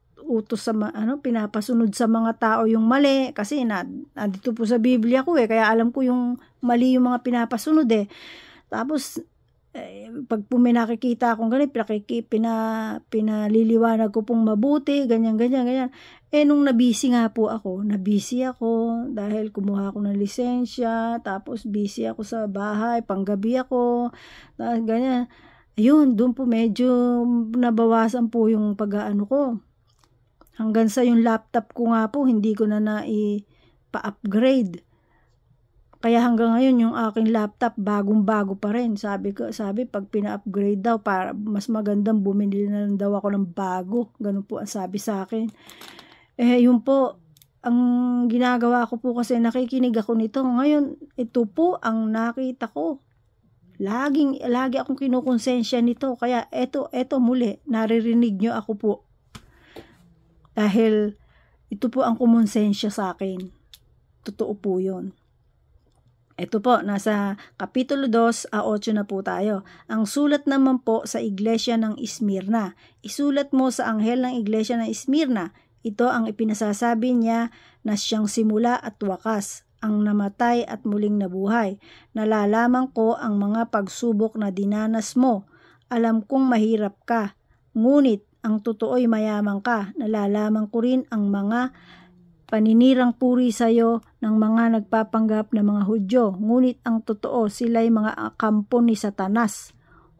sa pinapasunod sa mga tao yung mali kasi nandito po sa Biblia ko kaya alam ko yung mali yung mga pinapasunod Tapos pag po may nakikita akong ganit, pinaliliwanag ko pong mabuti, ganyan. Nung nabisi ako dahil kumuha ako ng lisensya, tapos busy ako sa bahay, panggabi ako, ganyan. Ayun, doon po medyo nabawasan po yung pag-aano ko. Hanggang sa yung laptop ko nga po, hindi ko na pa-upgrade. Kaya hanggang ngayon yung aking laptop bagong-bago pa rin. Sabi pag pina-upgrade daw para mas magandang bumili na lang daw ako ng bago. Ganun po ang sabi sa akin. Yun po ang ginagawa ko po kasi nakikinig ako nito. Ngayon ito po ang nakita ko. Lagi akong kinukonsensya nito. Kaya eto muli naririnig nyo ako po. Dahil ito po ang kumonsensya sa akin. Totoo po yun. Ito po, nasa Kapitulo 2, 8 na po tayo. Ang sulat naman po sa iglesia ng Esmirna. Isulat mo sa anghel ng iglesia ng Esmirna. Ito ang ipinasasabi niya na siyang simula at wakas, ang namatay at muling nabuhay. Nalalaman ko ang mga pagsubok na dinanas mo. Alam kong mahirap ka, ngunit ang totoo'y mayaman ka. Nalalaman ko rin ang mga paninirang puri sa iyo ng mga nagpapanggap na mga Hudyo, ngunit ang totoo sila'y mga kampo ni Satanas.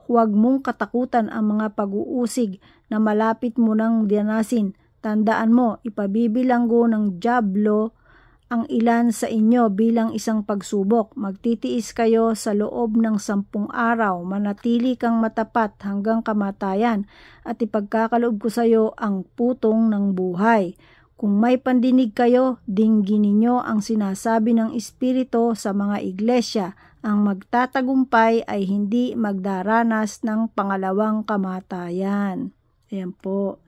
Huwag mong katakutan ang mga pag-uusig na malapit mo nang dinasin. Tandaan mo, ipabibilanggo ng dyablo ang ilan sa inyo bilang isang pagsubok. Magtitiis kayo sa loob ng 10 araw, manatili kang matapat hanggang kamatayan, at ipagkakaloob ko sa iyo ang putong ng buhay. Kung may pandinig kayo, dinggin ninyo ang sinasabi ng Espiritu sa mga iglesia. Ang magtatagumpay ay hindi magdaranas ng pangalawang kamatayan. Ayan po.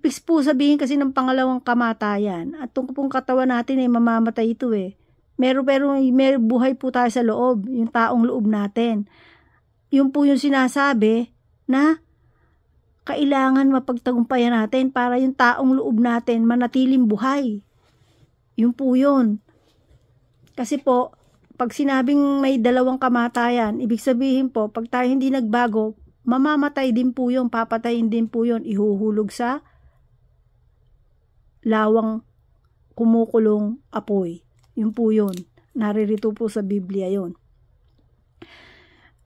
Ibig po sabihin kasi ng pangalawang kamatayan, at itong pong katawan natin ay mamamatay ito eh. Pero may buhay po tayo sa loob, yung taong loob natin. Yun po yung sinasabi na kailangan mapagtagumpayan natin para yung taong loob natin manatiling buhay. Yun po yun. Kasi po, pag sinabing may dalawang kamatayan, ibig sabihin po, pag tayo hindi nagbago, mamamatay din po yun, papatayin din po yun, ihuhulog sa lawang kumukulong apoy. Yun po yun. Naririto po sa Biblia yun.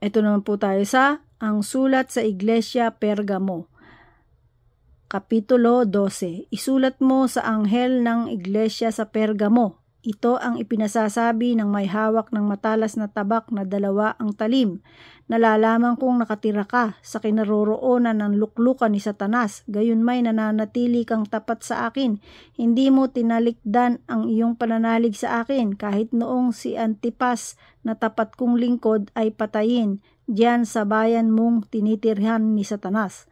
Ito naman po tayo sa ang sulat sa Iglesia Pergamo. Kapitulo 12. Isulat mo sa anghel ng iglesia sa Pergamo. Ito ang ipinasasabi ng may hawak ng matalas na tabak na 2 ang talim. Nalalaman kong nakatira ka sa kinaroroonan ng luklukan ni Satanas. Gayon may nananatili kang tapat sa akin. Hindi mo tinalikdan ang iyong pananalig sa akin kahit noong si Antipas na tapat kong lingkod ay patayin diyan sa bayan mong tinitirhan ni Satanas.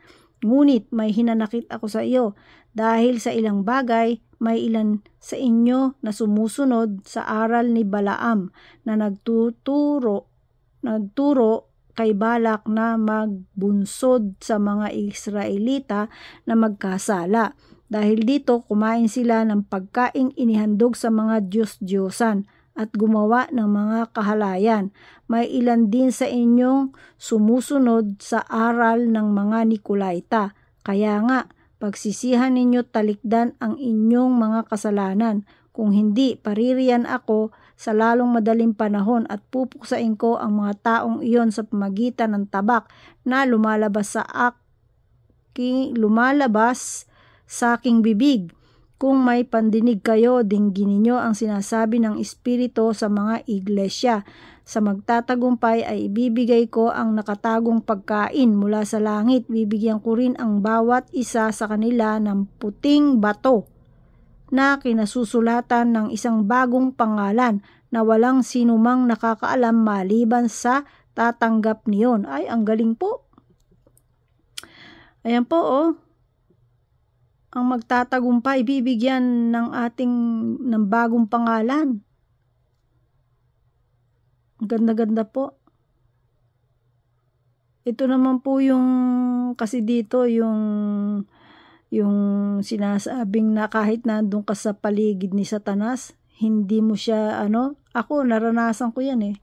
Ngunit may hinanakit ako sa iyo dahil sa ilang bagay may ilan sa inyo na sumusunod sa aral ni Balaam na nagturo kay Balak na magbunsod sa mga Israelita na magkasala. Dahil dito kumain sila ng pagkaing inihandog sa mga Diyos-Diyosan at gumawa ng mga kahalayan. May ilan din sa inyong sumusunod sa aral ng mga Nikolaita. Kaya nga, pagsisihan ninyo talikdan ang inyong mga kasalanan. Kung hindi, paririyan ako sa lalong madaling panahon at pupuksain ko ang mga taong iyon sa pamagitan ng tabak na lumalabas sa aking bibig. Kung may pandinig kayo, dinggin ninyo ang sinasabi ng Espiritu sa mga iglesia. Sa magtatagumpay ay ibibigay ko ang nakatagong pagkain mula sa langit. Bibigyan ko rin ang bawat isa sa kanila ng puting bato na kinasusulatan ng isang bagong pangalan na walang sinumang nakakaalam maliban sa tatanggap niyon. Ay, ang galing po. Ayan po oh. Ang magtatagumpay, bibigyan ng bagong pangalan. Ganda-ganda po. Ito naman po yung, kasi dito yung sinasabing na kahit nandun ka sa paligid ni Satanas, hindi mo siya, ako naranasan ko yan eh.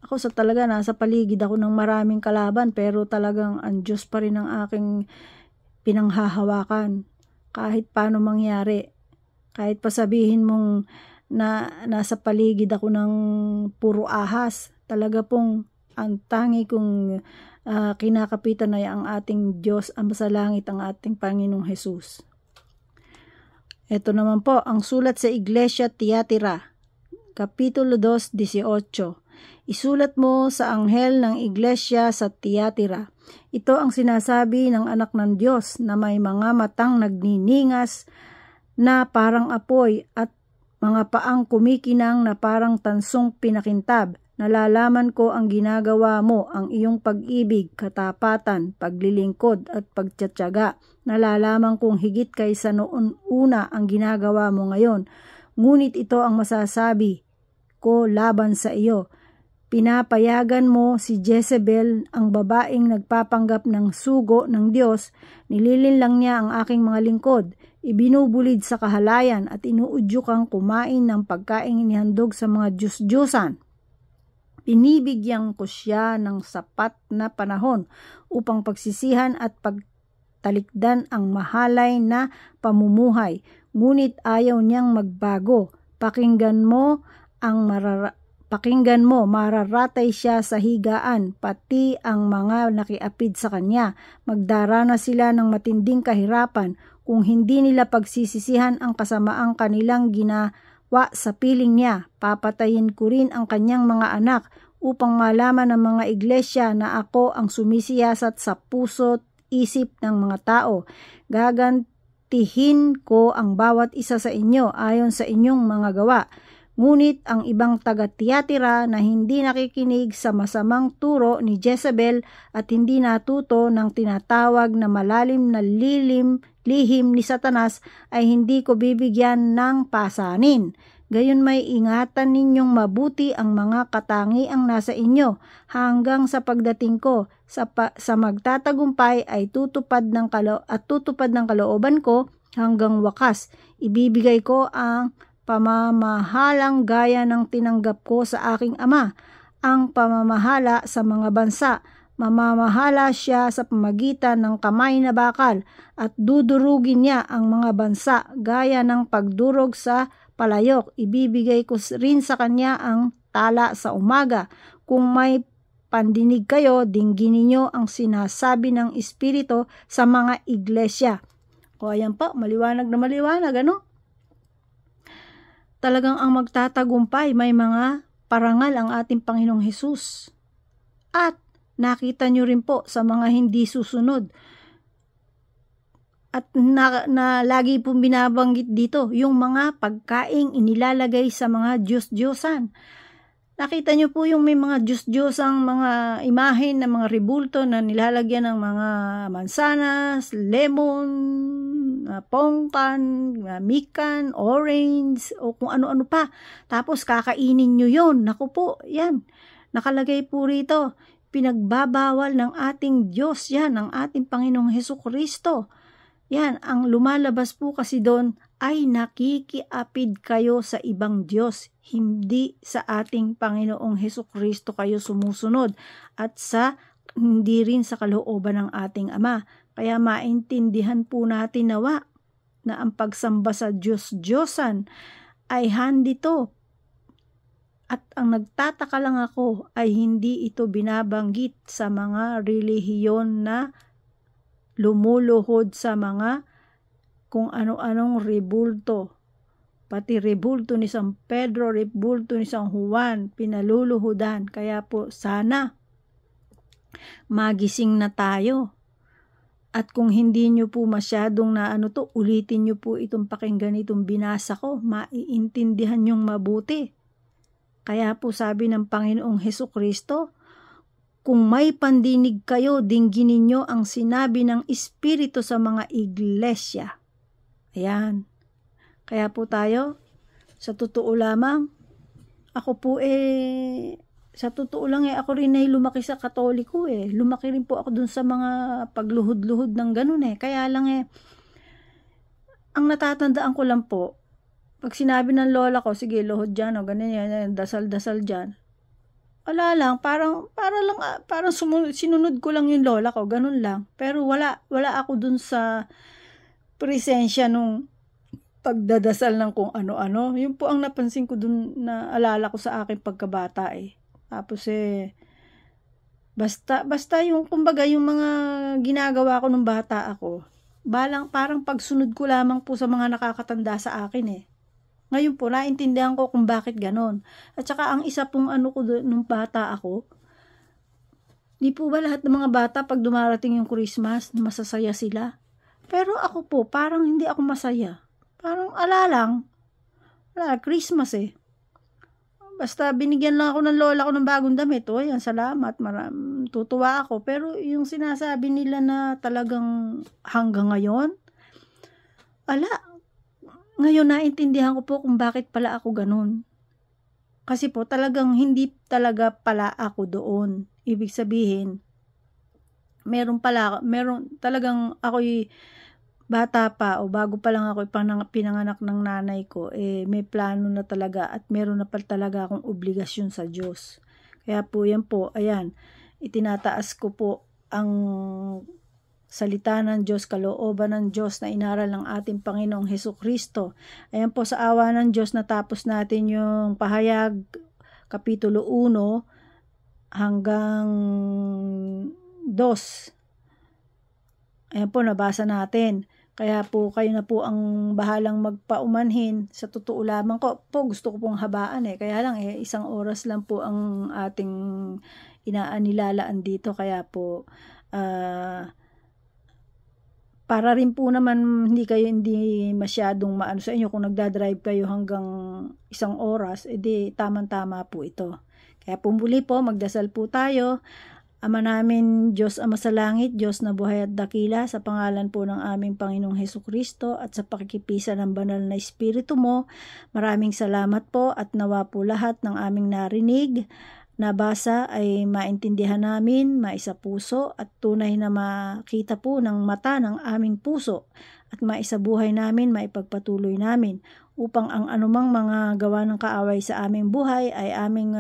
Ako talaga nasa paligid ako ng maraming kalaban, pero talagang ang Diyos pa rin ang aking pinanghahawakan. Kahit paano mangyari, kahit pa sabihin mong na nasa paligid ako ng puro ahas, talaga pong ang tangi kong kinakapitan ay ang ating Diyos, ang sa langit, ang ating Panginoong Jesus. Ito naman po, ang sulat sa Iglesia Tiatira, Kapitulo 2, 18. Isulat mo sa anghel ng iglesia sa Tiatira. Ito ang sinasabi ng anak ng Diyos na may mga matang nagniningas na parang apoy at mga paang kumikinang na parang tansong pinakintab. Nalalaman ko ang ginagawa mo, ang iyong pag-ibig, katapatan, paglilingkod at pagtsatsaga. Nalalaman kong higit kaysa noon una ang ginagawa mo ngayon. Ngunit ito ang masasabi ko laban sa iyo. Pinapayagan mo si Jezebel, ang babaeng nagpapanggap ng sugo ng Diyos. Nililinlang niya ang aking mga lingkod. Ibinubulid sa kahalayan at inuudyo kang kumain ng pagkaing inihandog sa mga Diyos-Diyosan. Pinibigyan ko siya ng sapat na panahon upang pagsisihan at pagtalikdan ang mahalay na pamumuhay. Ngunit ayaw niyang magbago. Pakinggan mo, mararatay siya sa higaan, pati ang mga nakiapid sa kanya. Magdarana sila ng matinding kahirapan kung hindi nila pagsisisihan ang kasamaang kanilang ginawa sa piling niya. Papatayin ko rin ang kanyang mga anak upang malaman ng mga iglesia na ako ang sumisiyasat sa puso't isip ng mga tao. butihin ko ang bawat isa sa inyo ayon sa inyong mga gawa. Ngunit ang ibang taga-Tiyatira na hindi nakikinig sa masamang turo ni Jezebel at hindi natuto ng tinatawag na malalim na lihim ni Satanas ay hindi ko bibigyan ng pasanin. Gayon may ingatan ninyong mabuti ang mga katangiang nasa inyo hanggang sa pagdating ko. Sa magtatagumpay ay tutupad ng kalooban ko hanggang wakas. Ibibigay ko ang pamamahalang gaya ng tinanggap ko sa aking ama, ang pamamahala sa mga bansa. Mamamahala siya sa pamagitan ng kamay na bakal at dudurugin niya ang mga bansa gaya ng pagdurog sa palayok. Ibibigay ko rin sa kanya ang tala sa umaga. Kung may pandinig kayo, dinggin ninyo ang sinasabi ng Espiritu sa mga iglesia. O ayan pa, maliwanag na maliwanag, ano? Talagang ang magtatagumpay, may mga parangal ang ating Panginoong Hesus. At nakita nyo rin po sa mga hindi susunod. At na lagi pong binabanggit dito, yung mga pagkaing inilalagay sa mga Diyos-Diyosan. Nakita nyo po yung may mga Diyos-Diyosang mga imahen na mga rebulto na nilalagyan ng mga mansanas, lemon, pongkan, mikan, orange, o kung ano-ano pa. Tapos kakainin nyo yun. Naku po, yan. Nakalagay po rito, pinagbabawal ng ating Diyos, yan, ng ating Panginoong Hesukristo. Yan, ang lumalabas po kasi doon ay nakikiapid kayo sa ibang Diyos, hindi sa ating Panginoong Hesukristo kayo sumusunod at hindi rin sa kalooban ng ating Ama. Kaya maintindihan po natin nawa na ang pagsamba sa Diyos-Diyosan ay handito. At ang nagtataka lang ako ay hindi ito binabanggit sa mga relihiyon na lumuluhod sa mga kung ano-anong rebulto. Pati rebulto ni San Pedro, rebulto ni San Juan, pinaluluhudan. Kaya po sana magising na tayo. At kung hindi nyo po masyadong ulitin nyo po itong pakinggan itong binasa ko, maiintindihan nyong mabuti. Kaya po sabi ng Panginoong Hesukristo, kung may pandinig kayo, dinggin ninyo ang sinabi ng Espiritu sa mga iglesia. Ayan. Kaya po tayo, sa totoo lamang, ako po sa totoo lang ako rin ay lumaki sa Katoliko Lumaki rin po ako dun sa mga pagluhod-luhod ng ganun Kaya lang ang natatandaan ko lang po, pag sinabi ng lola ko, sige, luhod dyan o ganun yan, dasal-dasal dyan. Wala lang, parang sinunod ko lang yung lola ko, ganun lang. Pero wala ako dun sa presensya nung pagdadasal ng kung ano-ano. Yun po ang napansin ko dun na alala ko sa aking pagkabata Tapos basta yung kumbaga yung mga ginagawa ko nung bata ako, parang pagsunod ko lamang po sa mga nakakatanda sa akin Ngayon po, naintindihan ko kung bakit ganon. At saka ang isa pong ko nung bata ako, di po ba lahat ng mga bata pag dumarating yung Christmas, masasaya sila? Pero ako po, parang hindi ako masaya. Parang Christmas Basta binigyan lang ako ng lola ko ng bagong damit. Yan, salamat, tutuwa ako. Pero yung sinasabi nila na talagang hanggang ngayon, ngayon naintindihan ko po kung bakit pala ako ganun. Kasi po talagang hindi talaga pala ako doon. Ibig sabihin, meron talagang ako'y bata pa o bago pa lang ako pinanganak ng nanay ko, may plano na talaga at meron na pa talaga akong obligasyon sa Diyos. Kaya po yan po, ayan, itinataas ko po ang salita ng Diyos, kalooban ng Diyos na inaral ng ating Panginoong Hesukristo. Ayan po, sa awa ng Diyos, natapos natin yung pahayag, Kapitulo 1 hanggang 2. Ayan po, nabasa natin. Kaya po, kayo na po ang bahalang magpaumanhin. Sa totoo lamang ko, gusto ko pong habaan Kaya lang 1 oras lang po ang ating inaanilalaan dito. Kaya po, para rin po naman hindi masyadong maano sa inyo kung nagdadrive kayo hanggang 1 oras, edi tamang-tama po ito. Kaya po muli po, magdasal po tayo. Ama namin, Diyos Ama sa langit, Diyos na buhay at dakila, sa pangalan po ng aming Panginoong Hesukristo at sa pakikipisa ng banal na Espiritu mo, maraming salamat po at nawa po lahat ng aming narinig, nabasa ay maintindihan namin, maisapuso at tunay na makita po ng mata ng aming puso at maisabuhay namin, maipagpatuloy namin upang ang anumang mga gawa ng kaaway sa aming buhay ay aming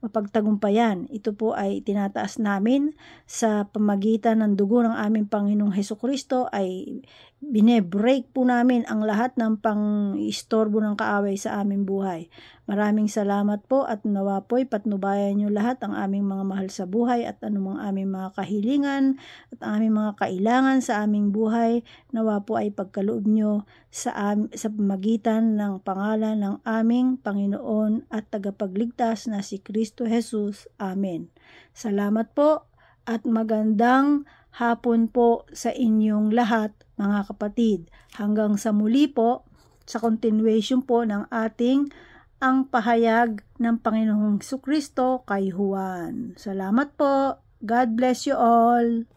mapagtagumpayan. Ito po ay tinataas namin sa pamagitan ng dugo ng aming Panginoong Hesukristo, ay binebreak po namin ang lahat ng pang-istorbo ng kaaway sa aming buhay. Maraming salamat po at nawa po'y patnubayan niyo lahat ang aming mga mahal sa buhay at anumang aming mga kahilingan at ang aming mga kailangan sa aming buhay. Nawa po ay pagkaloob niyo sa pamagitan ng pangalan ng aming Panginoon at tagapagligtas na si Kristo Jesus. Amen. Salamat po at magandang hapon po sa inyong lahat, mga kapatid. Hanggang sa muli po, sa continuation po ng ating ang pahayag ng Panginoong Hesukristo kay Juan. Salamat po. God bless you all.